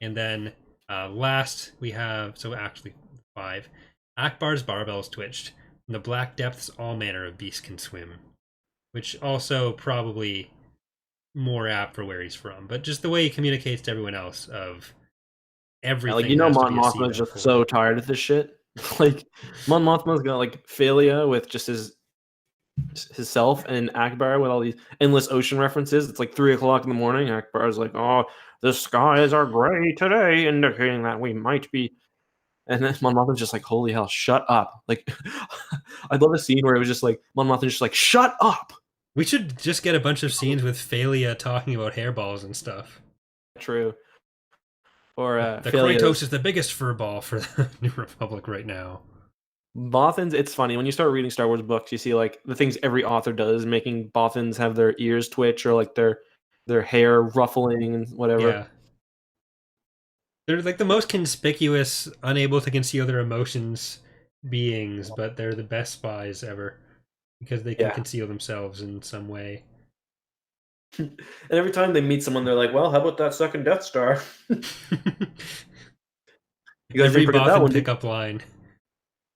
And then last we have, so actually 5. Akbar's barbells twitched. In the black depths all manner of beasts can swim. Which also probably more apt for where he's from. But just the way he communicates to everyone else of everything. Yeah, like, has to be a Mon sea Mothma's just metaphor. so tired of this shit. Like, Mon Mothma's got like Phalia with just his self, and Akbar with all these endless ocean references. It's like 3 o'clock in the morning. Akbar's like, "Oh, the skies are gray today, indicating that we might be." And then Mon Mothma's just like, "Holy hell, shut up!" Like, I'd love a scene where it was just like Mon Mothma's just like, "Shut up." We should just get a bunch of scenes with Phalia talking about hairballs and stuff. True. Or the Kraytos is the biggest furball for the New Republic right now. Bothans, it's funny when you start reading Star Wars books, you see like the things every author does, making Bothans have their ears twitch or like their hair ruffling and whatever. Yeah. They're like the most conspicuous, unable to conceal their emotions beings, but they're the best spies ever because they can conceal themselves in some way. And every time they meet someone, they're like, "Well, how about that second Death Star?" You guys Every didn't forget that Bothan one. pickup line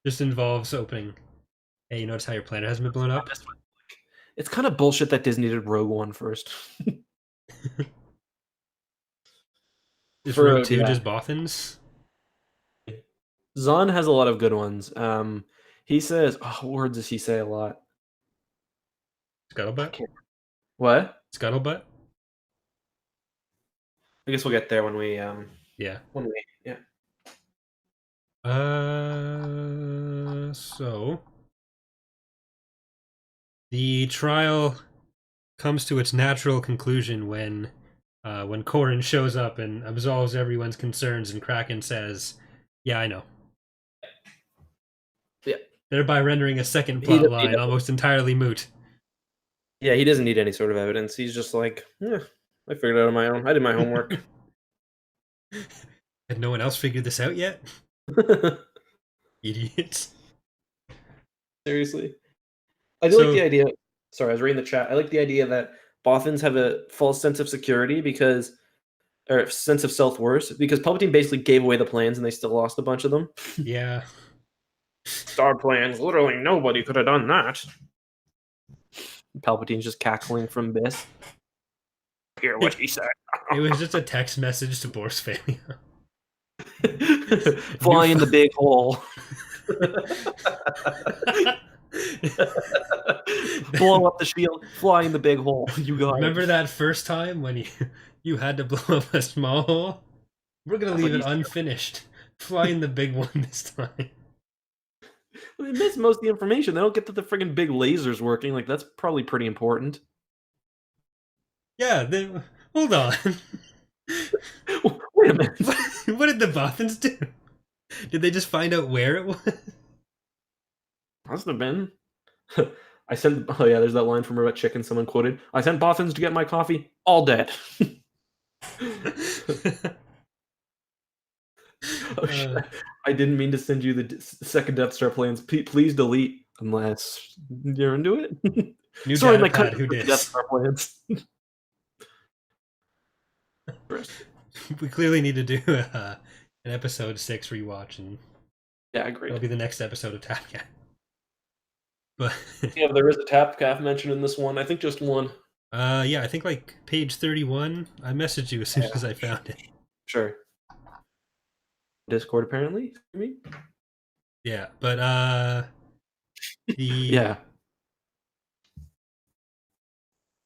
just involves opening. Hey, you notice how your planet hasn't been blown up? It's kind of bullshit that Disney did Rogue One first. Is Rogue 2 just Bothans? Zahn has a lot of good ones. He says, what words does he say a lot? Scuttlebutt? What? Scuttlebutt? I guess we'll get there when we yeah. Yeah. So the trial comes to its natural conclusion when Corrin shows up and absolves everyone's concerns, and Kraken says, "Yeah, I know." Yeah. Thereby rendering a second plot line almost entirely moot. Yeah, he doesn't need any sort of evidence. He's just like, I figured it out on my own. I did my homework. Had no one else figured this out yet? Idiots. Seriously. I do like the idea. Sorry, I was reading the chat. I like the idea that Bothans have a false sense of security or sense of self-worth, because Palpatine basically gave away the plans and they still lost a bunch of them. Yeah. Star plans, literally nobody could have done that. Palpatine's just cackling from Biss. Hear what he said. It was just a text message to Boris Phalia. Fly in the big hole. Blow up the shield. Fly in the big hole. You got Remember that first time when you had to blow up a small hole? We're gonna leave it unfinished. Fly in the big one this time. They miss most of the information. They don't get to the friggin' big lasers working. Like, that's probably pretty important. Yeah, hold on. Wait a minute. What did the Bothans do? Did they just find out where it was? Must have been. I sent. Oh yeah, there's that line from Robot Chicken. Someone quoted, "I sent boffins to get my coffee, all dead." Oh shit! I didn't mean to send you the second Death Star plans. Please delete unless you're into it. New Sorry, data my pad. cousin Who put the dis? Death Star plans. We clearly need to do an episode 6 rewatch, and Yeah, agreed. that'll be the next episode of Tapcaf. But yeah, there is a Tapcaf mentioned in this one. I think just one. yeah, I think like page 31. I messaged you as soon as I found it. Sure. Discord, apparently. I mean, yeah, but yeah,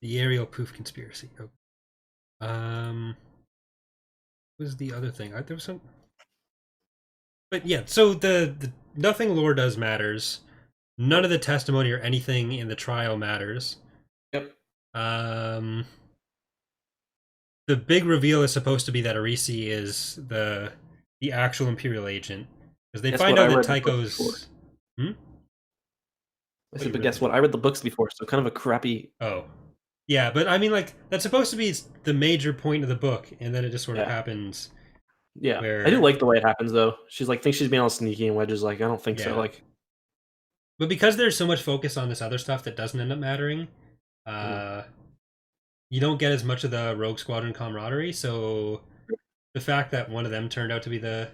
the aerial poof conspiracy. Oh. What was the other thing? There was some. But yeah, so the nothing lore does matters. None of the testimony or anything in the trial matters. Yep. The big reveal is supposed to be that Arisi is the actual Imperial agent, because they find out that Tycho's. I said, but guess what? I read the books before, so kind of a crappy. Oh, yeah, but I mean, like that's supposed to be the major point of the book, and then it just sort of happens. Yeah, where... I do like the way it happens, though. She's like, thinks she's being all sneaky, and Wedge is like, I don't think so. Like, but because there's so much focus on this other stuff that doesn't end up mattering, you don't get as much of the Rogue Squadron camaraderie. So the fact that one of them turned out to be the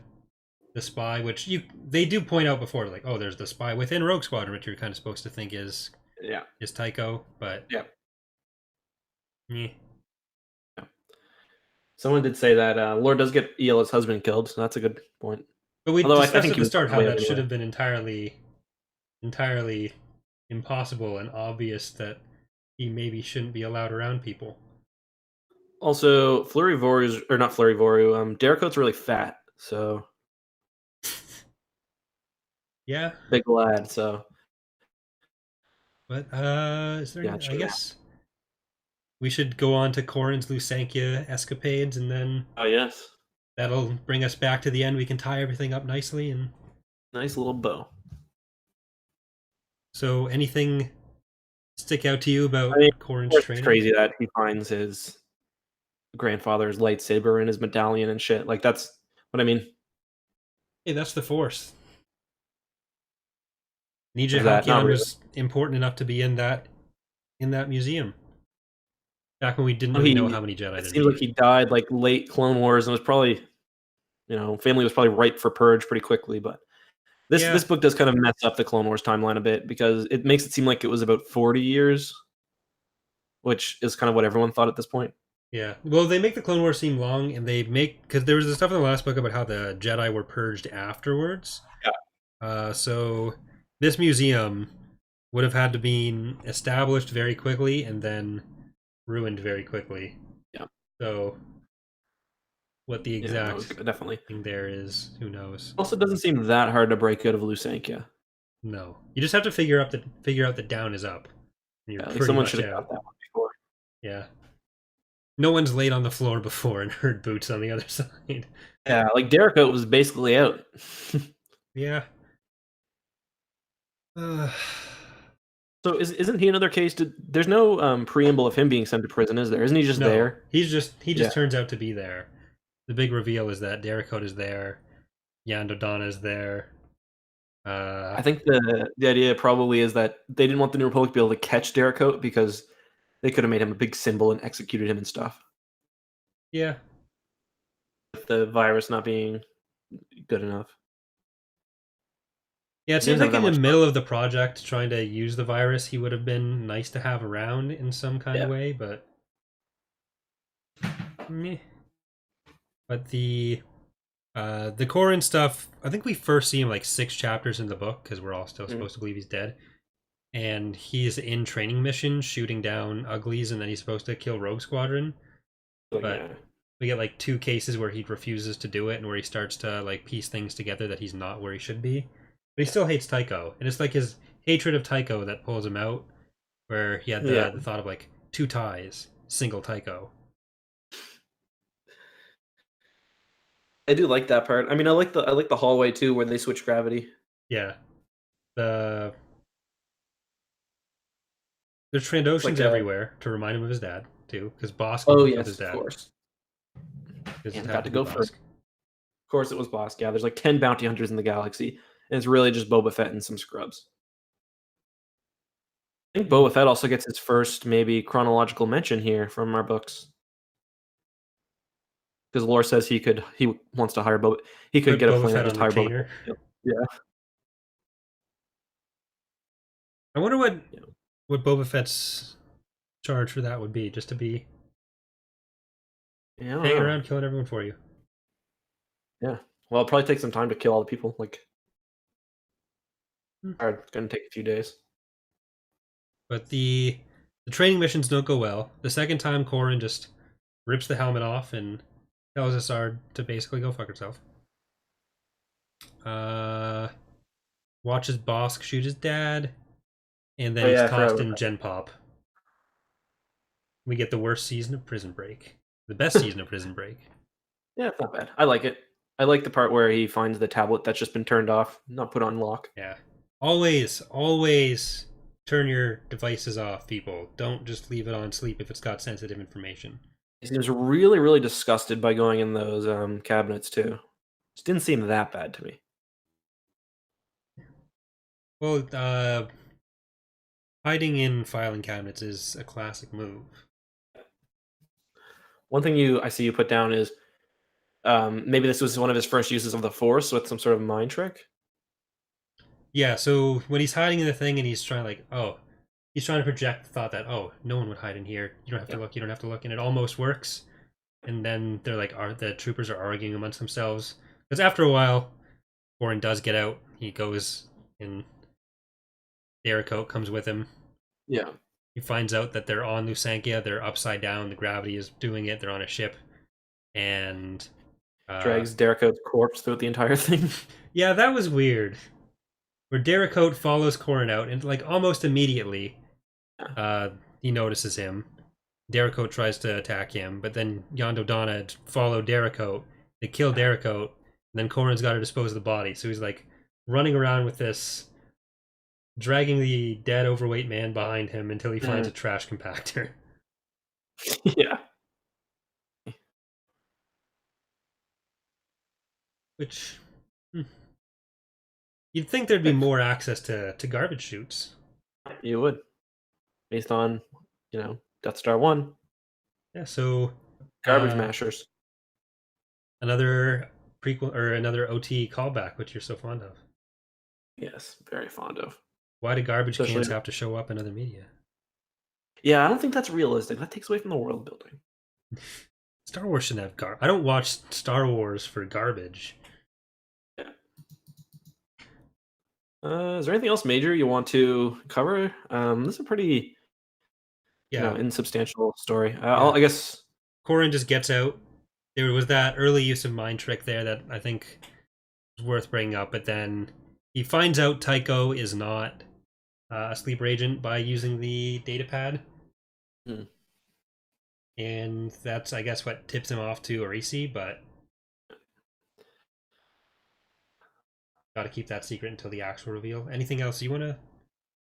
spy, which they do point out before, like, oh, there's the spy within Rogue Squadron, which you're kind of supposed to think is Tycho, but someone did say that Lord does get Eola's husband killed, so that's a good point. But we discussed at the start how that should have been entirely impossible and obvious that he maybe shouldn't be allowed around people. Also, Flurry Voru's, or not Flurry Voru, Derricote's really fat, so yeah, big lad. So, but is there? I guess we should go on to Corrin's Lusankia escapades, and then that'll bring us back to the end. We can tie everything up nicely and nice little bow. So, anything stick out to you about Corrin's training? It's crazy that he finds his grandfather's lightsaber in his medallion and shit. Like, that's what I mean. Hey, that's the Force. Nija Halcyon was important enough to be in that museum. Back when we didn't really know how many Jedi. It seems like he died like late Clone Wars, and was probably, family was probably ripe for purge pretty quickly. But this book does kind of mess up the Clone Wars timeline a bit, because it makes it seem like it was about 40 years, which is kind of what everyone thought at this point. Yeah, well, they make the Clone Wars seem long, and because there was the stuff in the last book about how the Jedi were purged afterwards. Yeah. So this museum would have had to be established very quickly and then ruined very quickly. Yeah. So what the exact definitely thing there is, who knows? Also, it doesn't seem that hard to break out of Lusankia. No, you just have to figure out that down is up. And you're someone should have got that one before. Yeah. No one's laid on the floor before and heard boots on the other side. Yeah, like Derricote was basically out. Yeah. So isn't he another case? There's no preamble of him being sent to prison, is there? Isn't he just there? He just turns out to be there. The big reveal is that Derricote is there, Yandodana is there. I think the idea probably is that they didn't want the New Republic to be able to catch Derricote, because they could have made him a big symbol and executed him and stuff. Yeah. With the virus not being good enough. Yeah, it seems like in the middle of the project, trying to use the virus, he would have been nice to have around in some kind of way, but... Meh. But the Corrin stuff, I think we first see him like 6 chapters in the book, because we're all still supposed to believe he's dead. And he's in training missions shooting down uglies, and then he's supposed to kill Rogue Squadron. But we get like 2 cases where he refuses to do it, and where he starts to like piece things together that he's not where he should be. But he still hates Tycho, and it's like his hatred of Tycho that pulls him out, where he had the thought of like 2 ties, single Tycho. I do like that part. I mean, I like the hallway too, where they switch gravity. Yeah, the There's Trandoshans like everywhere to remind him of his dad too, because Bosk Oh killed his yes, of dad. course. Because it And had got to to be go first. Bosk. Of course, it was Bosk. Yeah, there's like 10 bounty hunters in the galaxy, and it's really just Boba Fett and some scrubs. I think Boba Fett also gets his first maybe chronological mention here from our books. Because lore says he wants to hire Boba. He could Put get a Boba plan Fett just on hire Boba retainer. Fett. Yeah. I wonder what Boba Fett's charge for that would be, just to be Yeah, I don't hanging know. around killing everyone for you. Yeah. Well, it'll probably take some time to kill all the people. Like, it's gonna take a few days. But the training missions don't go well. The second time, Corrin just rips the helmet off and tells Asard to basically go fuck herself. Watches Bosk shoot his dad, and then he's I forgot tossed about in that. Gen Pop. We get the worst season of Prison Break. The best season of Prison Break. Yeah, it's not bad. I like it. I like the part where he finds the tablet that's just been turned off, not put on lock. Yeah. Always turn your devices off, people. Don't just leave it on sleep if it's got sensitive information. He seems really, really disgusted by going in those cabinets too. Just didn't seem that bad to me. Well, hiding in filing cabinets is a classic move. One thing I see you put down is maybe this was one of his first uses of the Force with some sort of mind trick. Yeah, so when he's hiding in the thing and he's trying he's trying to project the thought that, oh, no one would hide in here. You don't have to look, you don't have to look, and it almost works. And then they're like, the troopers are arguing amongst themselves. Because after a while, Warren does get out. He goes and Dericote comes with him. Yeah. He finds out that they're on Lusankia. They're upside down. The gravity is doing it. They're on a ship. And drags Dericote's corpse throughout the entire thing. Yeah, that was weird. Where Dericote follows Corrin out, and like almost immediately, he notices him. Dericote tries to attack him, but then Yondo Donna followed Dericote. They kill Dericote, and then Corrin's got to dispose of the body. So he's like running around with this, dragging the dead overweight man behind him until he finds a trash compactor. Yeah. Which, you'd think there'd be more access to garbage chutes. You would. Based on, Death Star 1. Yeah, so Garbage mashers. Another prequel or another OT callback, which you're so fond of. Yes, very fond of. Why do garbage cans have to show up in other media? Yeah, I don't think that's realistic. That takes away from the world building. Star Wars shouldn't have garbage. I don't watch Star Wars for garbage. Yeah. Is there anything else major you want to cover? This is a pretty insubstantial story. I guess Corrin just gets out. There was that early use of mind trick there that I think is worth bringing up, but then he finds out Tycho is not a sleeper agent by using the data pad. And that's, I guess, what tips him off to Orisi, but got to keep that secret until the actual reveal. Anything else you want to?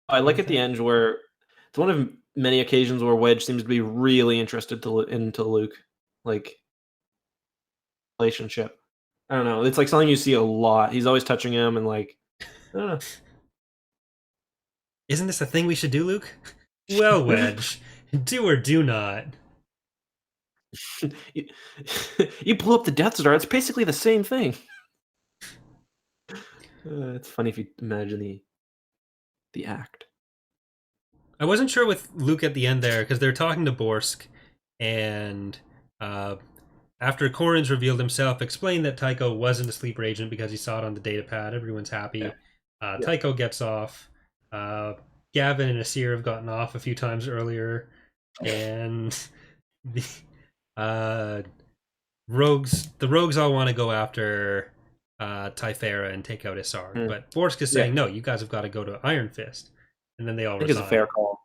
I like at the end where it's one of many occasions where Wedge seems to be really interested into Luke, like relationship. I don't know. It's like something you see a lot. He's always touching him and like, I don't know. Isn't this a thing we should do, Luke? Well, Wedge, do or do not. You blew up the Death Star. It's basically the same thing. It's funny if you imagine the act. I wasn't sure with Luke at the end there because they're talking to Borsk, and after Corrin's revealed himself, explained that Tycho wasn't a sleeper agent because he saw it on the data pad. Everyone's happy. Tycho gets off. Gavin and Asir have gotten off a few times earlier, and the rogues all want to go after Typhera and take out Isar, but Borsk is saying no, you guys have got to go to Iron Fist, and then they all resign. It's a fair call.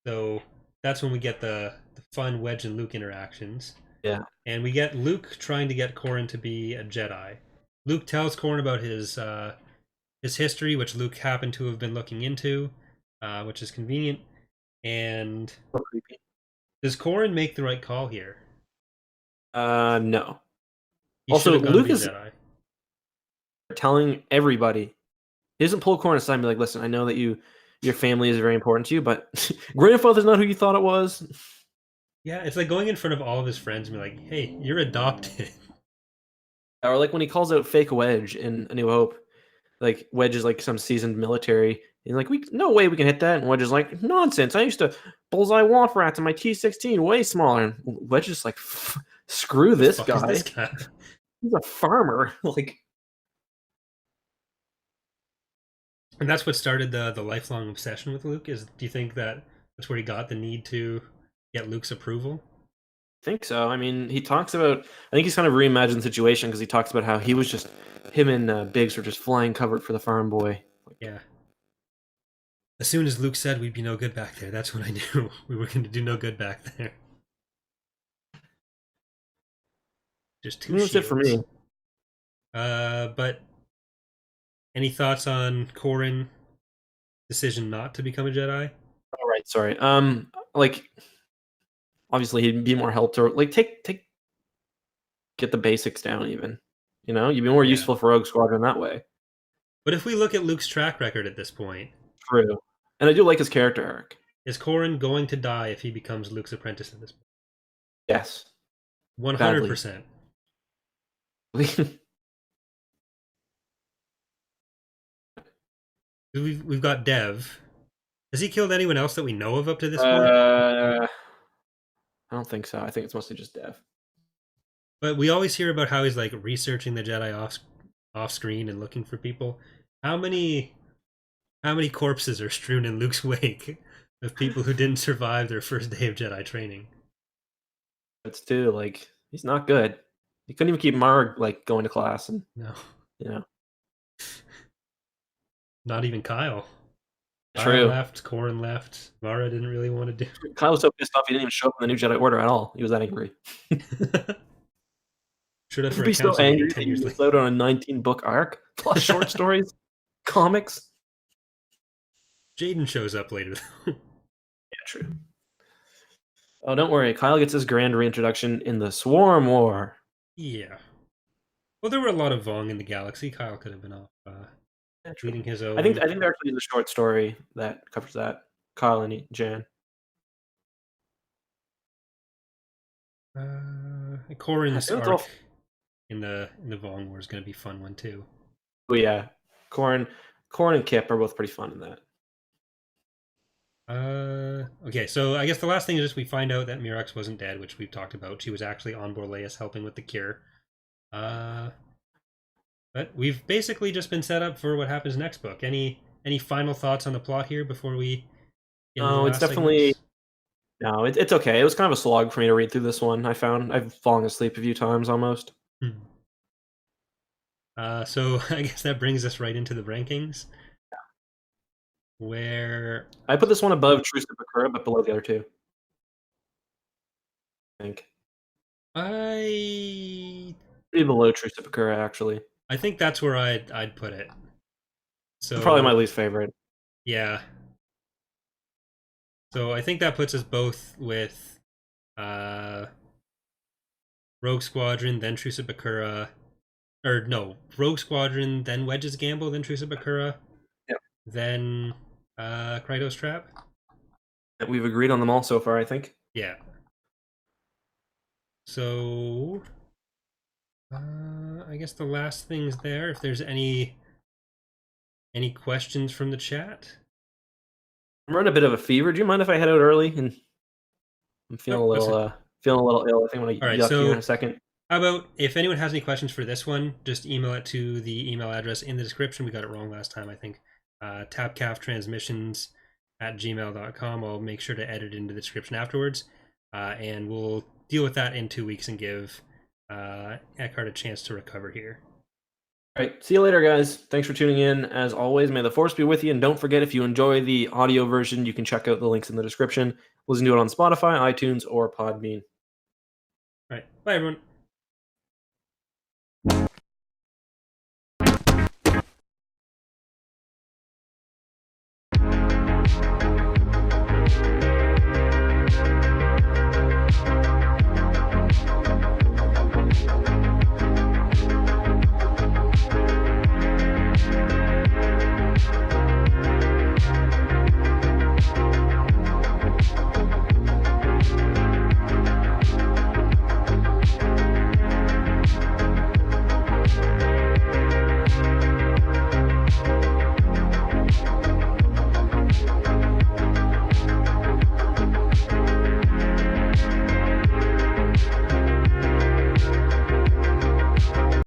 So that's when we get the fun Wedge and Luke interactions. Yeah, and we get Luke trying to get Corrin to be a Jedi. Luke tells Corrin about his his history, which Luke happened to have been looking into, which is convenient. And So creepy. does Corran make the right call here? No. He Also, should have gone to Luke be a is Jedi. telling everybody. He doesn't pull Corran aside and be like, listen, I know that your family is very important to you, but grandfather's not who you thought it was. Yeah, it's like going in front of all of his friends and be like, hey, you're adopted. Or like when he calls out fake Wedge in A New Hope. Like Wedge is like some seasoned military. He's like, no way we can hit that. And Wedge is like, nonsense. I used to bullseye Waff rats in my T-16, way smaller. And Wedge is like, screw this Fuck is guy. this guy? He's a farmer. Like, And that's what started the lifelong obsession with Luke. Do you think that that's where he got the need to get Luke's approval? I think so. I mean, he talks about. I think he's kind of reimagined the situation because he talks about how he was just him and Biggs were just flying covered for the farm boy. Yeah. As soon as Luke said we'd be no good back there, that's when I knew we were going to do no good back there. Just two shields. That's it for me. But any thoughts on Corran's decision not to become a Jedi? All right, sorry. Like, obviously he'd be more help to like get the basics down. Even, you'd be more useful for Rogue Squadron that way. But if we look at Luke's track record at this point, True, and I do like his character arc. Is Corran going to die if he becomes Luke's apprentice at this point? Yes, 100%. We've got Dev. Has he killed anyone else that we know of up to this point? I don't think so. I think it's mostly just Dev. But we always hear about how he's like researching the Jedi off screen and looking for people. How many corpses are strewn in Luke's wake of people who didn't survive their first day of Jedi training? It's too like he's not good. He couldn't even keep Mara like going to class and no. Not even Kyle. True. Kyle left, Corran left. Mara didn't really want to do. Kyle was so pissed off he didn't even show up in the new Jedi Order at all. He was that angry. Should have be so angry 10 years later. Out on a 19-book arc plus short stories, comics. Jaden shows up later. Yeah, true. Oh, don't worry. Kyle gets his grand reintroduction in the Swarm War. Yeah. Well, there were a lot of Vong in the galaxy. Kyle could have been off leading his own. I think there actually is a short story that covers that. Kyle and Jan. Corran's arc in the Vong War is going to be a fun one too. Oh yeah, Corran and Kip are both pretty fun in that. Okay, so I guess the last thing is just we find out that Mirax wasn't dead, which we've talked about. She was actually on Borleas helping with the cure. But we've basically just been set up for what happens next book. Any final thoughts on the plot here before we? No, it's definitely. No, it's okay. It was kind of a slog for me to read through this one. I've fallen asleep a few times almost. So I guess that brings us right into the rankings. Where I put this one above Truce to Bakura, but below the other two. I think. Pretty below Truce to Bakura, actually. I think that's where I'd put it. So probably my least favorite. Yeah. So I think that puts us both with Rogue Squadron, then Truce to Bakura. Or no, Rogue Squadron, then Wedge's Gamble, then Truce to Bakura. Yep. Then Krytos Trap. We've agreed on them all so far, I think. Yeah. So I guess the last thing's there. If there's any questions from the chat. I'm running a bit of a fever. Do you mind if I head out early? And I'm feeling a little ill. I think I'm gonna yuck here in a second. How about if anyone has any questions for this one, just email it to the email address in the description. We got it wrong last time, I think. Tapcaf Transmissions @gmail.com. I'll make sure to edit it into the description afterwards, and we'll deal with that in 2 weeks and give Eckhart a chance to recover here. All right, see you later, guys. Thanks for tuning in. As always, may the force be with you, and don't forget, if you enjoy the audio version, you can check out the links in the description. Listen to it on Spotify, iTunes, or Podbean. All right, bye everyone.